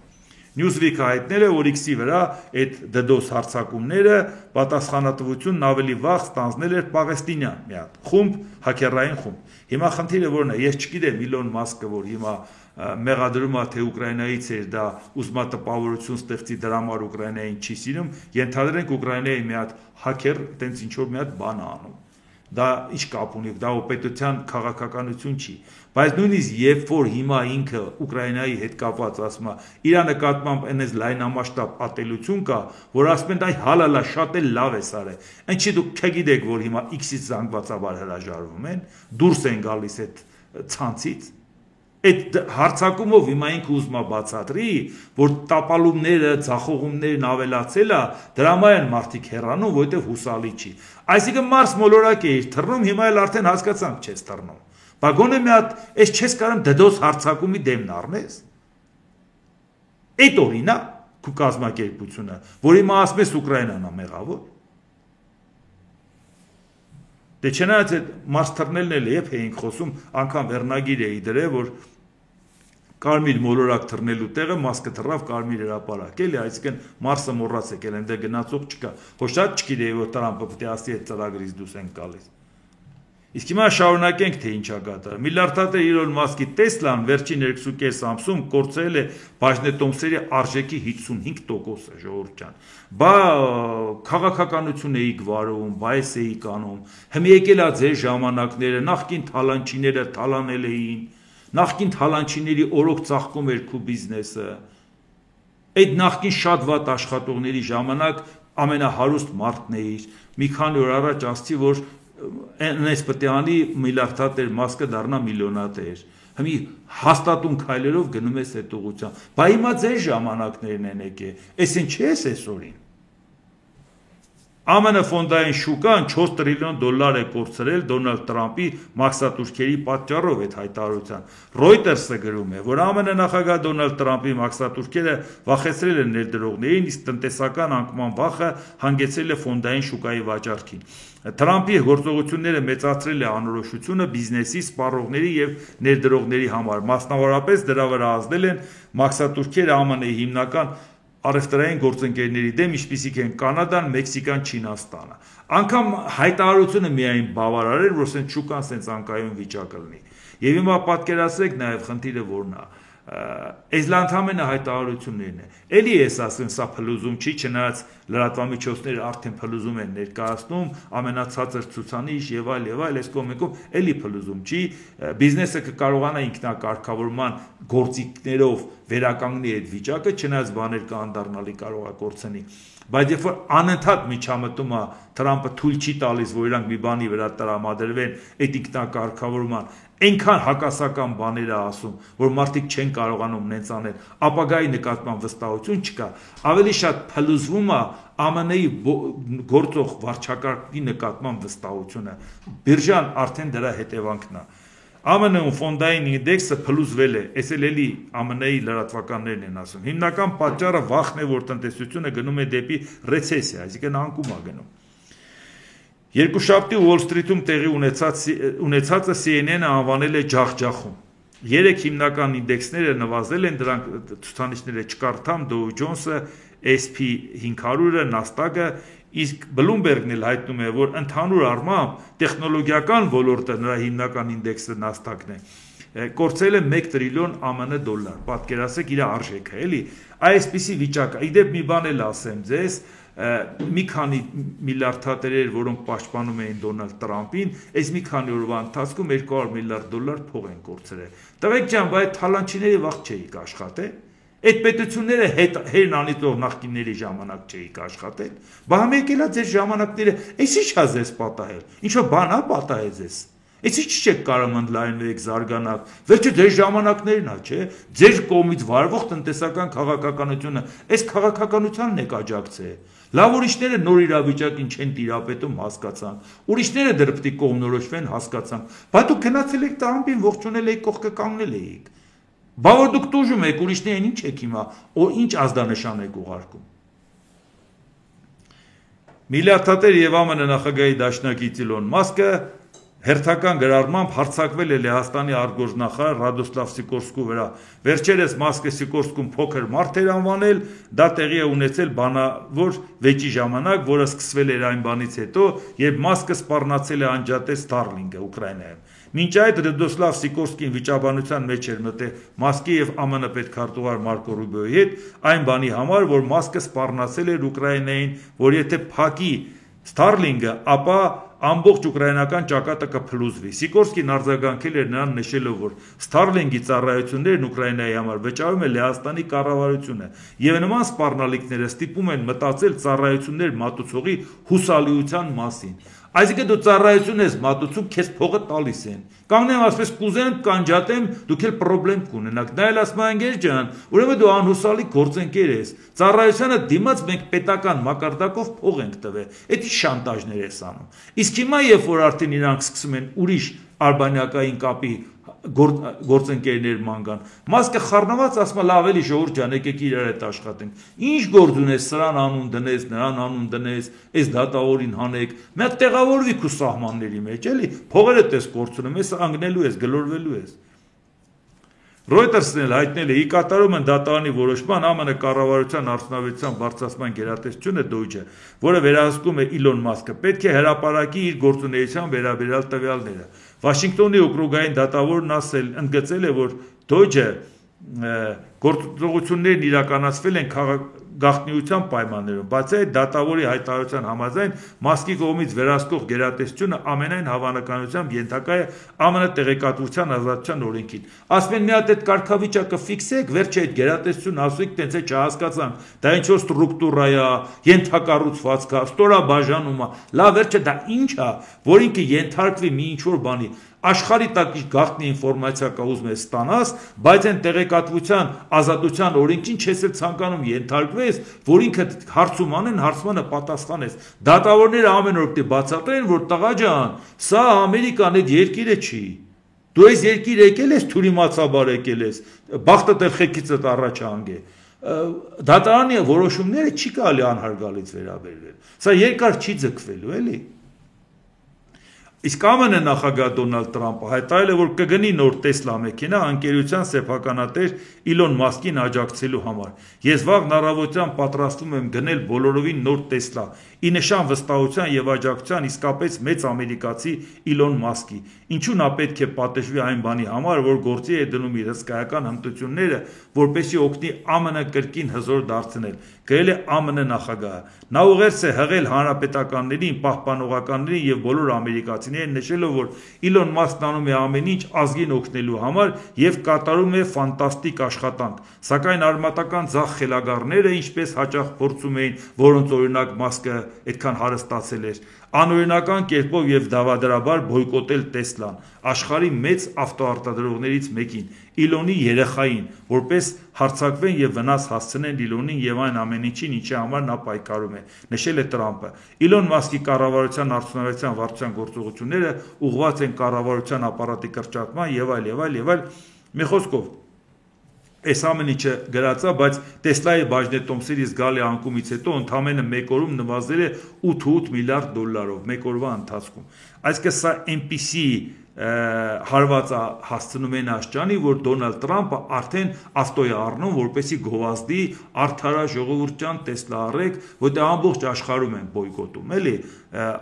Newsweek-ը հայտնել է, որ X-ի վրա այդ DDoS հարձակումները պատասխանատվությունն ավելի վաղ ստանձնել էր Պաղեստինյան մի հատ խումբ, հաքերային խումբ։ Հիմա խնդիրը որն է, ես չգիտեմ Իլոն Մասկը, որ հիմա մեղադրում է, թե Ուկրաինայից էր դա ուզմա տպավորություն ստեղծի դրա համար Ուկրաինային չի սիրում, ենթադրենք Ուկրաինայի մի հատ հաքեր տենց ինչ-որ մի հատ բան է անում։ Դա ինչ կապ ունի, դա օպերատիվ քաղաքականություն չի, բայց նույնիսկ երբ որ հիմա ինքը Ուկրաինայի հետ կապված ասում է, իր նկատմամբ այնպես լայնամասշտաբ ատելություն կա, որ ասում են այ հալալա շատ էլ լավ է սարը։ Ինչի դուք չգիտեք, որ հիմա X-ից զանգվածաբար հրաժարվում են, դուրս են գալիս այդ ցանցից։ Այդ հարցակումով հիմա ինքը ուզում է բացատրի, որ տապալումները, ձախողումներն ավելացել է, դրա համար են մարդիկ հեռանում, որովհետև հուսալի չի։ Այսինքն Մարս մոլորակ է իր թռնում, հիմա էլ արդեն հասկացանք չես թռնում։ Բա գոնե մի հատ, այս չես կարող DDoS հարցակումի դեմն առնես։ Այդ օրինա քո կազմակերպությունը, որ հիմա ասում ես Ուկրաինան է մեղավոր։ Դե չնայած այդ Մարս թռնելն էլ երբ էինք խոսում, անգամ վերնագիր էի դրել, որ Կարմիր մոլորակ թռնելու տեղը Մասկը թռավ Կարմիր հրապարակ, էլի, այսինքն Մարսը մոռացեք, էլ այնտեղ գնացող չկա։ Ոչ շատ չգիտեի, որ Տրամպը պետք է ասի այդ ծրագրից դուրս են գալիս։ Իսկ հիմա շարունակենք, թե ինչա կատարը։ Միլիարդատեր Իլոն Մասկի Տեսլան վերջին 2.5 ամսում կորցրել է բաժնետոմսերի արժեքի 55%-ը, ժողովուրդ ջան։ Բա քաղաքականություն էիք վարում, բա էս էիք անում։ Հիմա եկել է ձեր ժամանակները, նախկին թալանչիները թալանել էին, նախկին թալանչիների օրոք ծաղկում էր քու բիզնեսը։ Այդ նախկին շատ վատ աշխատողների ժամանակ ամենահարուստ մարդն էիր։ Մի քանի օր առաջ ասացի, որ այնպես պետք է անի միլիարդատեր Մասկը դառնա միլիոնատեր։ Հիմա հաստատուն քայլերով գնում ես այդ ուղղությամբ։ Բա հիմա ձեր ժամանակներն են եկել։ Էս ինչ է այսօրին։ ԱՄՆ ֆոնդային շուկան 4 տրիլիոն դոլար է կորցրել Դոնալդ Տրամպի մաքսատուրքերի պատճառով այդ հայտարարության։ Reuters-ը գրում է, որ ԱՄՆ նախագահ Դոնալդ Տրամպի մաքսատուրքերը վախեցրել են ներդրողներին, իսկ տնտեսական անկման վախը հանգեցրել է ֆոնդային շուկայի վաճառքին։ Տրամպի գործողությունները մեծացրել է անորոշությունը բիզնեսի, սպառողների եւ ներդրողների համար։ Մասնավորապես դրա վրա ազդել են մաքսատուրքերը ԱՄՆ-ի հիմնական առևտրային գործընկերների դեմ, ինչպիսիք են Կանադան, Մեքսիկան, Չինաստանը։ Անկամ հայտարարությունը միայն բավարար էր, որ ասեն շուկան սենց անկայուն վիճակը լինի։ Եվ հիմա պատկերացրեք նաև խնդիրը որն է։ Այս լանդամենը հայտարարություններն է։ Էլի ես ասեմ, սա փլուզում չի, չնայած լրատվամիջոցները արդեն փլուզում են ներկայացնում, ամենացածր ցուցանիշ եւ այլ, այս կողմեկով էլի փլուզում չի, բիզնեսը կկարողանա ինքնակարգավորման գործիքներով վերականգնի այդ վիճակը, չնայած բաներ կանդառնալի կարող է կորցնի։ Բայց երբ որ անընդհատ միջամտում է Տրամպը թույլ չի տալիս, որ իրանք մի բանի վրա տրամադրվեն այդ ինքնակարգավորման, այնքան հակասական բաներ է ասում, որ մարդիկ չեն կարողանում նենց անել, ապագայի նկատմամբ վստահություն չկա, ավելի շատ փլուզվում է ԱՄՆ-ի գործող վարչակարգի նկատմամբ վստահությունը։ Բիրժան արդեն դրա հետևանքն է։ ԱՄՆ-ում ֆոնդային ինդեքսը փլուզվել է, այս էլի ԱՄՆ-ի լրատվականներն են ասում։ Հիմնական պատճառը վախն է, որ տնտեսությունը գնում է դեպի ռեցեսիա, այսինքն անկում է գնում։ Երկուշաբթի Wall Street-ում տեղի ունեցածը CNN-ը անվանել է ջախջախում։ 3 հիմնական ինդեքսները նվազել են, դրանք ցուցանիշները չկարդամ, Dow Jones-ը, S&P 500-ը, Nasdaq-ը, իսկ Bloomberg-ն էլ հայտնում է, որ ընդհանուր առմամբ տեխնոլոգիական ոլորտը նրա հիմնական ինդեքսը Nasdaq-ն է, կորցրել է 1 տրիլիոն ԱՄՆ դոլար, պատկերացրեք իր արժեքը, էլի, այսպիսի վիճակ է։ Իդեպ մի բան էլ ասեմ ձեզ, մի քանի միլիարդատերեր, որոնք պաշտպանում էին Դոնալդ Տրամպին, այս մի քանի օրվա ընթացքում 200 միլիարդ դոլար փող են կորցրել։ Տղեկ ջան, բայց թալանչիների վաղ չէիք աշխատել։ Այդ պետությունները հերն անիծող նախկինների ժամանակ չէիք աշխատել։ Բա համ եկել է ձեր ժամանակները, այս ի՞նչ է ձեզ պատահել։ Ինչ-որ բան է պատահել ձեզ։ Այս ի՞նչ չեք կարող ընդլայնվեք, զարգանալ։ Վերջը ձեր ժամանակներն է, չէ՞։ Ձեր կողմից վարվող տնտեսական քաղաքականությունը, այս քաղաքականությանն եք աջակցել։ Լավ ուրիշները նոր իրավիճակին չեն տիրապետում, հասկացանք։ Ուրիշները դեռ պետք է կողմնորոշվեն, հասկացանք։ Բա դուք գնացել եք Տրամպին, ողջունել եք, կողքը կանգնել էիք։ Բա որ դուք տուժում եք, ուրիշներին ինչ եք հիմա, ինչ ազդանշան եք ուղարկում։ Միլիարդատեր եւ ԱՄՆ նախագահի դաշնակից Իլոն Մասկը հերթական գրառմամբ հարձակվել է Լեհաստանի արտգործնախարար Ռադոսլավ Սիկորսկու վրա։ Վերջերս Մասկը Սիկորսկում փոքր մարդ էր անվանել, դա տեղի է ունեցել բանավոր վեճի ժամանակ, որը սկսվել էր այն բանից հետո, երբ Մասկը սպառնացել է անջատել Starlink-ը Ուկրաինայում։ Մինչ այդ Ռադոսլավ Սիկորսկին վիճաբանության մեջ էր մտել Մասկի եւ ԱՄՆ պետքարտուղար Մարկո Ռուբիոյի հետ այն բանի համար, որ Մասկը սպառնացել էր Ուկրաինային, որ եթե փակի Starlink-ը, ապա ամբողջ ուկրաինական ճակատը կփլուզվի։ Սիկորսկին արձագանքել էր նրան նշելով, որ Starlink-ի ծառայություններն Ուկրաինայի համար վճարում է Լեհաստանի կառավարությունը, եւ նման սպառնալիքները ստիպում են մտածել ծառայություններ մատուցողի հուսալիության մասին։ Այսինքն դու ծառայություն ես մատուցում, քեզ փողը տալիս են։ Կանգնեմ ասես կուզեմ կանջատեմ, դուք էլ խնդրեմ կունենաք։ Դա էլ ասում են անգեր ջան, ուրեմն դու անհուսալի գործընկեր ես։ Ծառայությանը դիմաց մենք պետական մակարդակով փող ենք տվել։ Էդի շանտաժներ ես անում։ Իսկ հիմա երբ որ արդեն իրանք սկսում են ուրիշ արբանյակային կապի գործընկերներ մանգան, Մասկը խառնված ասում է լավ էլի ժողովուրդ ջան, եկեք իրար հետ աշխատենք։ Ինչ գործ ունես, սրան անուն դնես, նրան անուն դնես, այս դատավորին հանեք։ Մի հատ տեղավորվի քու սահմանների մեջ, էլի։ Փողերը տես գործում ես, անգնելու ես, գլորվելու ես։ Reuters-ն էլ հայտնել է՝ ի կատարում են դատարանի որոշման ԱՄՆ կառավարության արդյունավետության բարձրացման գերատեսչությունը Deutsche, որը վերահսկում է Իլոն Մասկը, պետք է հրապարակի իր գործունեության վերաբերյալ տվյալները։ Վաշինգտոնի օկրուգային դատավորն ընդգծել է, որ Deutsche գործողություններն իրականացվել են գաղտնիության պայմաններում, բացի այդ դատավորի հայտարարության համաձայն Մասկի կողմից վերահսկող գերատեսչությունը ամենայն հավանականությամբ ենթակա է ԱՄՆ տեղեկատվության ազատության օրենքին։ Ասում են մի հատ այդ կարգավիճակը ֆիքսեք, վերջը այդ գերատեսչությունն ասույք տենց է չհասկացանք, դա ինչ որ ստրուկտուրա է, ենթակառուցվածք է, ստորաբաժանում է, լավ վերջը դա ինչ է, որ ինքը ենթարկվի մի ինչ որ բանի։ Աշխարհի տակ գաղտնի ինֆորմացիա կա ուզում ես ստանաս, բայց այն տեղեկատվության ազատության օրենքին չես էլ ցանկանում ենթարկվես, որ ինքը հարցում անեն, հարցմանը պատասխանես։ Դատավորները ամեն օր պիտի բացատրեն, որ տղա ջան, սա Ամերիկան այդ երկիրը չի։ Դու այս երկիր եկել ես, թյուրիմացաբար եկել ես, բախտդ էլ խելքիցդ առաջ հանգե։ Դատարանի որոշումները չի կարելի անհարգալից վերաբերվել։ Սա երկար չի ձգվելու, էլի։ Իսկ ԱՄՆ նախագահ Դոնալդ Տրամպը հայտարարել է, որ կգնի նոր Տեսլա մեքենա ընկերության սեփականատեր Իլոն Մասկին աջակցելու համար։ Ես վաղն առավոտյան պատրաստվում եմ գնել բոլորովին նոր Տեսլա, ի նշան վստահության եւ աջակցության իսկապես մեծ ամերիկացի Իլոն Մասկի։ Ինչու նա պետք է պատժվի այն բանի համար, որ գործի է դնում իր հսկայական հմտությունները, որպեսզի օգնի ԱՄՆ կրկին հզոր դարձնել, գրել է ԱՄՆ նախագահը։ Նա ուղերձ է հղել հանրապետականներին, պահպանողականներին եւ բոլոր ամերիկացիներին, նշելով, որ Իլոն Մասկն անում է ամեն ինչ ազգին օգնելու համար եւ կատարում է ֆանտաստիկ աշխատանք, սակայն արմատական ձախ խելագարները, ինչպես հաճախ փորձում էին, որոնց օրինակ Մասկը այդքան հարստացել էր, անօրինական կերպով եւ դավադրաբար բոյկոտել Տեսլան, աշխարհի մեծ ավտոարտադրողներից մեկին, Իլոնի երեխային, որպես հարձակվեն եւ վնաս հասցնեն Իլոնին եւ այն ամեն ինչին, ինչի համար նա պայքարում է, նշել է Տրամպը։ Իլոն Մասկի կառավարության արդյունավետության վարչության գործողությունները ուղղված են կառավարության ապարատի կրճատման եւ այլ։ Մի խոսքով այս ամեն ինչը գրածա, բայց Տեսլայի բաժնետոմսերի զգալի անկումից հետո ընդամենը մեկ օրում նվազել է 8 միլիարդ դոլարով մեկ օրվա ընթացքում։ Այսինքն սա այնպիսի հարված հասցնում են աշխանի, որ Դոնալդ Տրամպը արդեն ավտո է առնում, որպեսի գովազդի արդարա ժողովուրդյան Տեսլա առեք, որտեղ ամբողջ աշխարհում են բոյկոտում, էլի,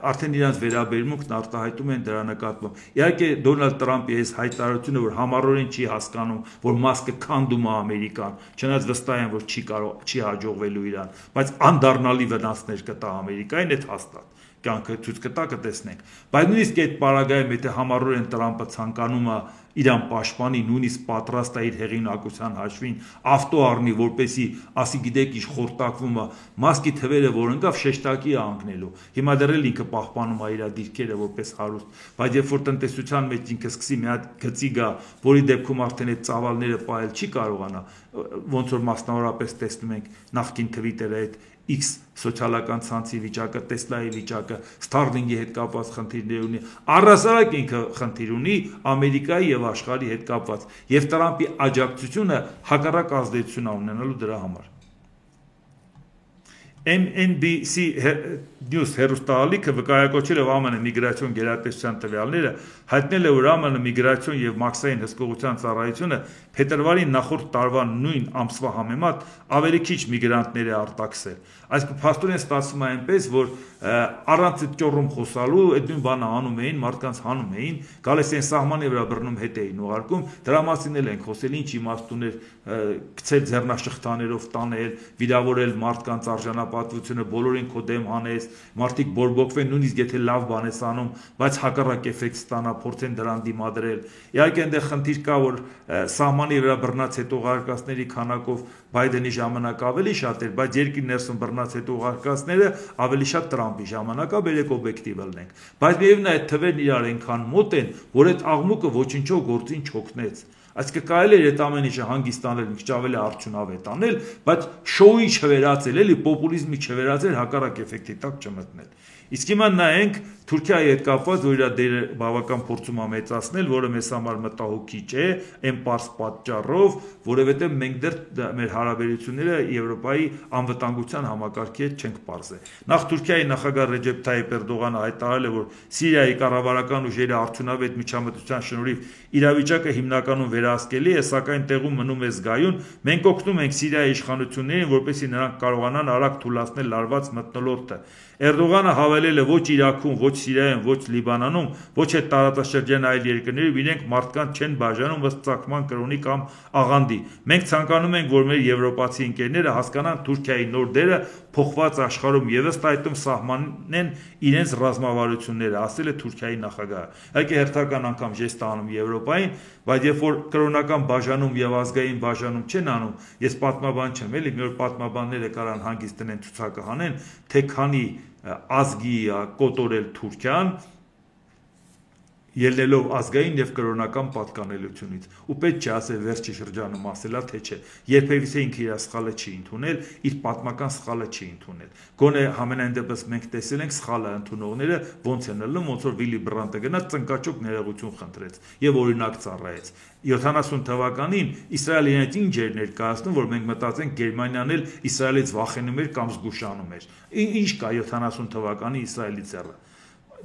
արդեն իրանց վերաբերմունքն արտահայտում են դրա նկատմամբ։ Իհարկե Դոնալդ Տրամպի այս հայտարարությունը, որ համառորեն չի հասկանում, որ Մասկը քանդում է Ամերիկան, չնայած վստահ են, որ չի հաջողվելու իրան, բայց անդառնալի վնասներ կտա Ամերիկային, այդ հաստատ կյանքը ցույց կտա, կտեսնենք։ Բայց նույնիսկ այդ պարագայում, եթե համառորեն Տրամպը ցանկանում է իրան պաշտպանի, նույնիսկ պատրաստ է իր հեղինակության հաշվին ավտո առնի, որպեսի ասի գիտեք ինչ խորտակվում է, Մասկի թվերը, որ ընկավ, շեշտակի է անկնելու։ Հիմա դեռ էլ ինքը պահպանում է իր դիրքերը որպես հարուստ, բայց երբ որ տնտեսության մեջ ինքը սկսի մի հատ գծի գա, որի դեպքում արդեն այդ ծավալները պահել չի կարողանա, ոնց որ մասնավորապես տեսնում ենք նախկին Twitter-ը այդ X սոցիալական ցանցի վիճակը, Տեսլայի վիճակը, Starlink-ի հետ կապված խնդիրներ ունի, առհասարակ ինքը խնդիր ունի Ամերիկայի եւ աշխարհի հետ կապված, եւ Տրամպի աջակցությունը հակառակ ազդեցություն ունենալու դրա համար։ NBC News հեռուստաալիքը վկայակոչել է ԱՄՆ միգրացիոն գերատեսչության տվյալները, հայտնել է, որ ԱՄՆ միգրացիոն եւ մաքսային հսկողության ծառայությունը փետրվարի նախորդ տարվա նույն ամսվա համեմատ ավելի քիչ միգրանտներ է արտաքսել։ Այսինքն փաստորեն ստացվում է այնպես, որ առանց այդ ճոռում խոսալու այդ նույն բանը անում էին, մարդկանց հանում էին, գալիս են սահմանի վրա բռնում հետ էին ուղարկում, դրա մասին էլ ենք խոսել, ինչ իմաստ ուներ գցել ձեռնաշղթաներով տանել, վիրավորել մարդկանց արժանապատվությունը, բոլորին քո դեմ հանես, մարդիկ բորբոքվեն, նույնիսկ եթե լավ բան ես անում, բայց հակառակ էֆեկտ ստանա, փորձեն դրան դիմադրել։ Իհարկե այնտեղ խնդիր կա, որ սահմանի վրա բռնած հետո ուղարկածների քանակով Բայդենի ժամանակ ավելի շատ էր, բայց երկրի ներսում բռնած հետո ուղարկածները ավելի շատ Տրամպի ժամանակա, բերեք օբյեկտիվ լինենք։ Բայց միևնույն է այդ թվերն իրար այնքան մոտ են, որ այդ աղմուկը ոչնչով գործին չօգնեց։ Այսինքն կարելի է այդ ամեն ինչը հանգստանել, մի քիչ ավելի արդյունավետ անել, բայց շոուի չվերածել, էլի պոպուլիզմի չվերածել, հակառակ էֆեկտի տակ չմտնել։ Իսկ հիմա նայենք Թուրքիայի հետ կապված, որ իր դերը բավական փորձում է մեծացնել, որը մեզ համար մտահոգիչ է, այն պարզ պատճառով, որովհետև մենք դեռ մեր հարաբերությունները Եվրոպայի անվտանգության համակարգի հետ չենք պարզել։ Նախ Թուրքիայի նախագահ Ռեջեփ Թայիփ Էրդողանը հայտարարել է, որ Սիրիայի կառավարական ուժերի արդյունավետ միջամտության շնորհիվ իրավիճակը հիմնականում վերահսկելի է, սակայն տեղում մնում է զգայուն։ Մենք օգնում ենք Սիրիայի իշխանություններին, որպեսզի նրանք կարողանան արագ թույլատնել լարված մթնոլորտը։ Էրդողանը հավելել է ոչ Իրաքում, ոչ Սիրիայում, ոչ Լիբանանում, ոչ այդ տարածաշրջանի այլ երկրներում իրենք մարդկանց չեն բաժանում ըստ ծագման կրոնի կամ աղանդի։ Մենք ցանկանում ենք, որ մեր եվրոպացի ընկերները հասկանան Թուրքիայի նոր դերը փոխված աշխարհում եւ ըստ այդմ սահմանեն իրենց ռազմավարությունները, ասել է Թուրքիայի նախագահը։ Այդի հերթական անգամ ժեստ անում Եվրոպային, բայց երբ որ կրոնական բաժանում եւ ազգային բաժանում չեն անում, ես պատմաբան չեմ, էլի մի օր պատմաբանները կարան հանգիստ տնեն ցուցակը հանեն, թե քանի ազգի կոտորել Թուրքիան ելնելով ազգային եւ կրոնական պատկանելությունից ու պետք չէ ասել վերջի շրջանում ասելա թե չէ երբևիցե ինքը իր սխալը չի ընդունել իր պատմական սխալը չի ընդունել գոնե համենայն դեպս մենք տեսել ենք սխալը ընդունողները ոնց են ելնում ոնց որ Վիլի Բրանտը գնաց ծնկաճոկ ներողություն խնդրեց եւ օրինակ ծառայեց 70 թվականին Իսրայելը իրենց ինչ էր ներկայացնում որ մենք մտածենք Գերմանիան էլ Իսրայելից վախենում էր կամ զգուշանում էր ինչ կա 70 թվականի Իսրայելի ձեռը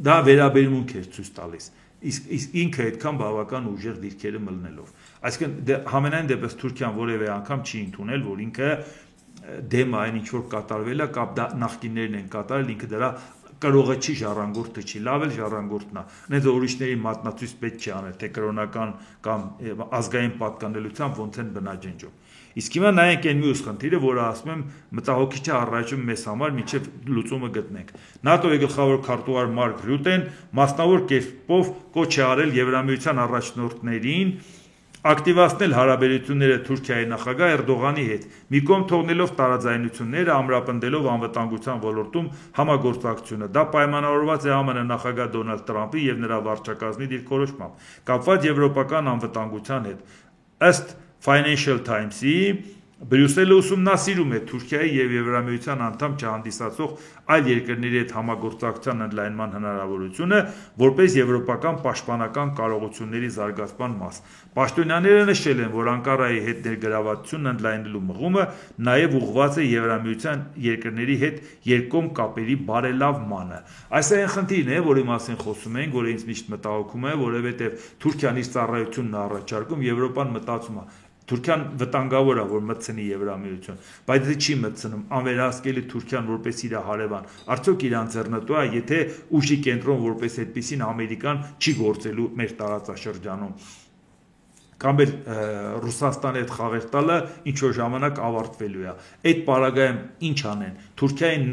դա վերաբերմունք էր ցույց տալիս իսկ ինքը այդքան բավական ուժեղ դիրքերը մլնելով այսինքն համենայն դեպս Թուրքիան որևէ անգամ չի ընդունել որ ինքը դեմ այն ինչ որ կատարվել է կամ նախկիններն են կատարել ինքը դրա կրողը չի ժառանգորդը չի լավ էլ ժառանգորդն է նենց ուրիշների մատնացույց պետք չի անել թե կրոնական կամ ազգային պատկանելությամբ ոնց են բնաջնջում իսկ հիմա նայենք այն մյուս խնդիրը որը ասում եմ մտահոգիչ է առայժմ մեզ համար մինչև լուծումը գտնենք ՆԱՏՕ-ի գլխավոր քարտուղար Մարկ Ռյուտեն մասնավոր կերպով կոչ է արել Եվրամիության առաջնորդներին ակտիվացնել հարաբերությունները Թուրքիայի նախագահ Էրդողանի հետ մի կողմ թողնելով տարաձայնությունները ամրապնդելով անվտանգության ոլորտում համագործակցությունը դա պայմանավորված է ԱՄՆ նախագահ Դոնալդ Տրամփի եւ նրա վարչակազմի դիրքորոշմամբ կապված եվրոպական անվտանգության հետ ըստ Financial Times-ի Բրյուսելը ուսումնասիրում է Թուրքիայի եւ Եվրամիության անդամ չհանդիսացող այլ երկրների հետ համագործակցության ընդլայնման հնարավորությունը որպես եվրոպական պաշտպանական կարողությունների զարգացման մաս։ Պաշտոնյաները նշել են, որ Անկարայի հետ ներգրավվածությունն ընդլայնելու մղումը նաեւ ուղղված է Եվրամիության երկրների հետ երկկողմ կապերի բարելավմանը։ Այս այն խնդիրն է, որի մասին խոսում ենք, որը ինձ միշտ մտահոգում է, որովհետեւ Թուրքիան իր ծառայությունն առաջարկում, Եվրոպան մտածում է Թուրքիան վտանգավոր է որ մտցնի Եվրամիություն, բայց դա չի մտցնում անվերահսկելի Թուրքիան որպես իր հարևան։ Արդյոք իրան ձեռնտու է, եթե ուժի կենտրոն որպես այդպեսին Ամերիկան չի գործելու մեր տարածաշրջանում։ Կամ էլ Ռուսաստանի հետ խաղեր տալը ինչ որ ժամանակ ավարտվելու է։ Այդ պարագայում ինչ անեն։ Թուրքիային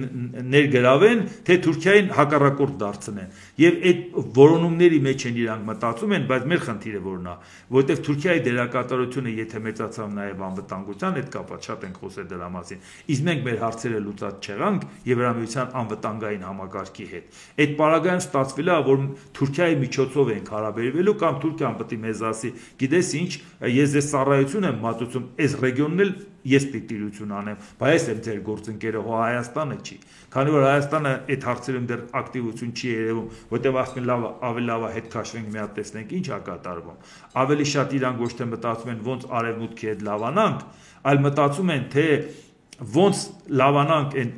ներգրավեն, թե Թուրքիային հակառակորդ դարձնեն։ Եվ այդ որոնումների մեջ են իրանք մտածում են, բայց մեր խնդիրը որն է, որովհետև Թուրքիայի դերակատարությունը եթե մեծացավ նաև անվտանգության հետ կապված շատ ենք խոսել դրա մասին։ Իսկ մենք մեր հարցերը լուծած չեղանք Եվրամիության անվտանգային համակարգի հետ։ Այդ պարագայում ստացվել է, որ Թուրքիայի միջոցով ենք հարաբերվելու կամ Թուրքիան պետք է մեզ ասի, գիտես ինչ ես ձեզ ծառայություն եմ մատուցում այս ռեգիոնն էլ ես տիտիրություն անեմ բայց ես եմ ձեր գործընկերը հո Հայաստանը չի քանի որ Հայաստանը այդ հարցերում դեռ ակտիվություն չի երևում որտեղ ասում լավ ավելի լավ է հետ քաշվենք մի հատ տեսնենք ինչ է կատարվում ավելի շատ իրան ոչ թե մտածում են ոնց արևմուտքի հետ լավանանք այլ մտածում են թե ոնց լավանանք այն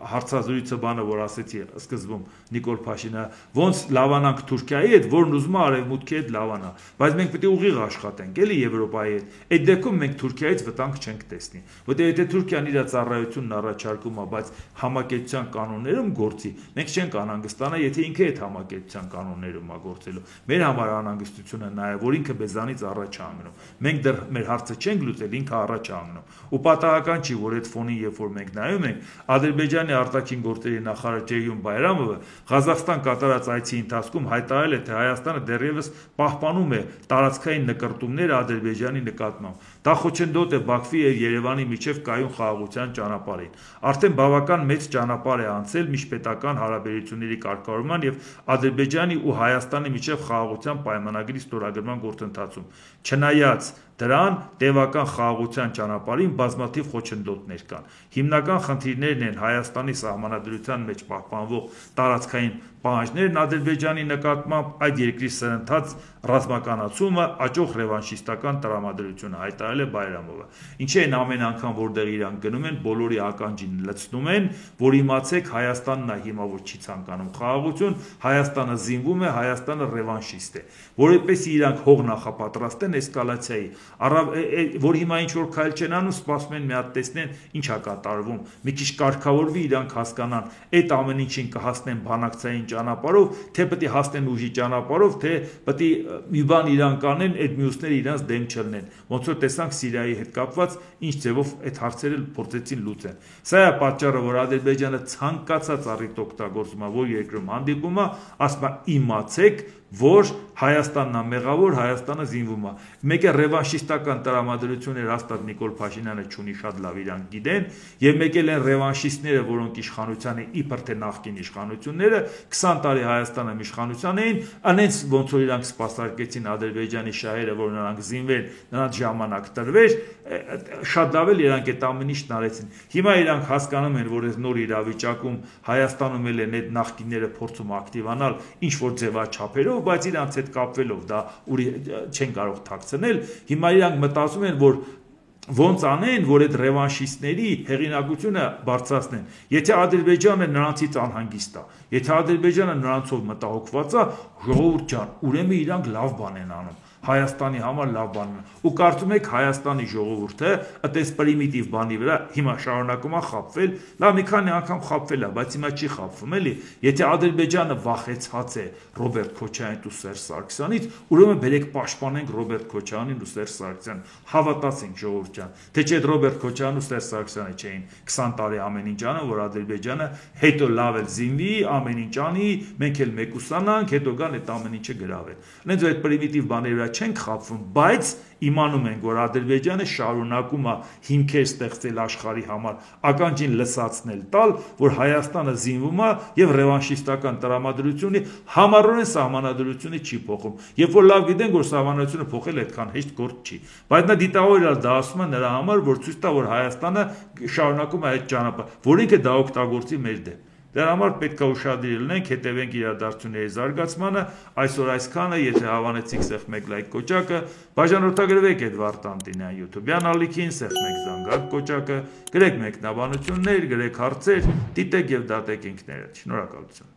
հարցազրույցը բանը, որ ասեցի սկզբում Նիկոլ Փաշինյանը, ոնց լավանանք Թուրքիայի հետ, որն ուզում է արևմուտքի հետ լավանա, բայց մենք պետք է ուղիղ աշխատենք, էլի Եվրոպայի հետ։ Այդ դեպքում մենք Թուրքիայից վտանգ չենք տեսնի, որտեղ եթե Թուրքիան իր ծառայությունն առաջարկում է, բայց համակեցության կանոններում գործի, մենք չենք անհանգստանա, եթե ինքը այդ համակեցության կանոններում է գործելու։ Մեր համար անհանգստությունը նա է, որ ինքը մեզանից առաջ է հանգնում։ Մենք դեռ մեր հարցը չենք լուծել, ինքը առաջ է հանգնում։ Ու պատահական չի, որ այդ ֆոնին, երբ որ մենք նայում ենք, Ադրբեջանի արտաքին գործերի նախարար Ջեյհուն Բայրամովը Ղազախստան կատարած այցի ընթացքում հայտարարել է, թե Հայաստանը դեռևս պահպանում է տարածքային նկրտումները Ադրբեջանի նկատմամբ։ Դա խոչընդոտ է Բաքվի եւ Երևանի միջև կայուն խաղաղության ճանապարհին։ Արդեն բավական մեծ ճանապարհ է անցել միջպետական հարաբերությունների կարգավորման եւ Ադրբեջանի ու Հայաստանի միջև խաղաղության պայմանագրի ստորագրման գործընթացում։ Չնայած դրան տևական խաղաղության ճանապարհին բազմաթիվ խոչընդոտներ կան։ Հիմնական խնդիրներն են Հայաստանի սահմանադրության մեջ պահպանվող տարածքային պահանջներն Ադրբեջանի նկատմամբ, այդ երկրի սրընթաց ռազմականացումը, աճող ռևանշիստական տրամադրությունը, հայտարարել է Բայրամովը։ Ինչի են ամեն անգամ, որտեղ իրանք գնում են, բոլորի ականջին լցնում են, որ իմացեք, Հայաստանն է հիմա որ չի ցանկանում խաղաղություն, Հայաստանը զինվում է, Հայաստանը ռևանշիստ է, որովհետեւ իրանք հող նախապատրաստեն էսկալացիայի, որ հիմա ինչ որ քայլ չեն անում, սպասում են մի հատ տեսնեն ինչ է կատարվում, մի քիչ կարգավորվի, իրանք հասկանան, այդ ամեն ինչին կհասնեն բանակցային ճանապարհով, թե պետք է հասնեն ուժի ճանապարհով, թե պետք է մի բան իրանք անեն, այդ մյուսները իրանք դեմ չլնեն։ Ոնց որ տեսանք Սիրիայի հետ կապված, ինչ ձևով այդ հարցերը փորձեցին լուծեն։ Սա է պատճառը, որ Ադրբեջանը ցանկացած առիթ օգտագործում է, որ երկրում հանդիպում է, ասում է իմացեք, որ Հայաստանն է մեղավոր, Հայաստանը զինվում է։ Մեկ է ռևանշիստական տրամադրություններ հաստատ Նիկոլ Փաշինյանը չունի, շատ լավ իրանք գիտեն, եւ մեկ էլ են ռևանշիստները, որոնք իշխանության են, իբր թե նախկին իշխանությունները 20 տարի Հայաստանը իշխանության էին, անենց ոնց որ իրանք սպասարկեցին Ադրբեջանի շահերը, որ նրանք զինվեն, նրանց ժամանակ տրվեր, շատ լավ էլ իրանք այդ ամեն ինչն արեցին։ Հիմա իրանք հասկանում են, որ այս նոր իրավիճակում Հայաստանում էլ են այդ նախկինները փորձում ակտիվանալ ինչ որ ձևաչափերով, բայց իրանց հետ կապվելով դա չեն կարող թաքցնել։ Հիմա իրանք մտածում են, որ ոնց անեն, որ այդ ռևանշիստների հեղինակությունը բարձրացնեն։ Եթե Ադրբեջանը նրանցից անհանգիստ է, եթե Ադրբեջանը նրանցով մտահոգված է, ժողովուրդ ջան, ուրեմն իրանք լավ բան են անում։ Հայաստանի համար լավ բան է։ Ու կարծում եք Հայաստանի ժողովուրդը այդպես պրիմիտիվ բանի վրա հիմա շարունակում է խաբվել, լավ մի քանի անգամ խաբվել է, բայց հիմա չի խաբվում էլի։ Եթե Ադրբեջանը վախեցած է Ռոբերտ Քոչարյանից ու Սերժ Սարգսյանից, ուրեմն բերեք պաշտպանենք Ռոբերտ Քոչարյանին ու Սերժ Սարգսյանին։ Հավատացինք ժողովուրդ ջան։ Թե չէ Ռոբերտ Քոչարյանն ու Սերժ Սարգսյանը չէին 20 տարի ամեն ինչ անում, որ Ադրբեջանը հետո լավ էլ զինվի, ամեն ինչ անի, մենք էլ մեկուսանանք, հետո գան այդ ամեն ինչը գրավեն։ Նենց այդ պրիմիտիվ բաների վրա չենք խաբվում, բայց իմանում ենք, որ Ադրբեջանը շարունակում է հիմքեր ստեղծել աշխարհի համար, ականջին լսացնել տալ, որ Հայաստանը զինվում է եւ ռևանշիստական տրամադրությունը համառորեն սահմանադրությունը չի փոխում։ Երբ որ լավ գիտենք, որ սահմանադրությունը փոխել այդքան հեշտ գործ չի, բայց նա դիտավորել դա ասում է նրա համար, որ ցույց տա, որ Հայաստանը շարունակում է այդ ճանապարհը, որ ինքը դա օգտագործի մեր դեմ։ Դրա համար պետք է ուշադիր լինենք, հետևենք իրադարձությունների զարգացմանը, այսօր այսքանը, եթե հավանեցիք սեղմ 1 լայք կոճակը, բաժանորդագրվեք Էդվարդ Տանտինյան YouTube-յան ալիքին, սեղմ 1 զանգակ կոճակը, գրեք մեկնաբանություններ, գրեք հարցեր, դիտեք եւ դատեք ինքներդ։ Շնորհակալություն։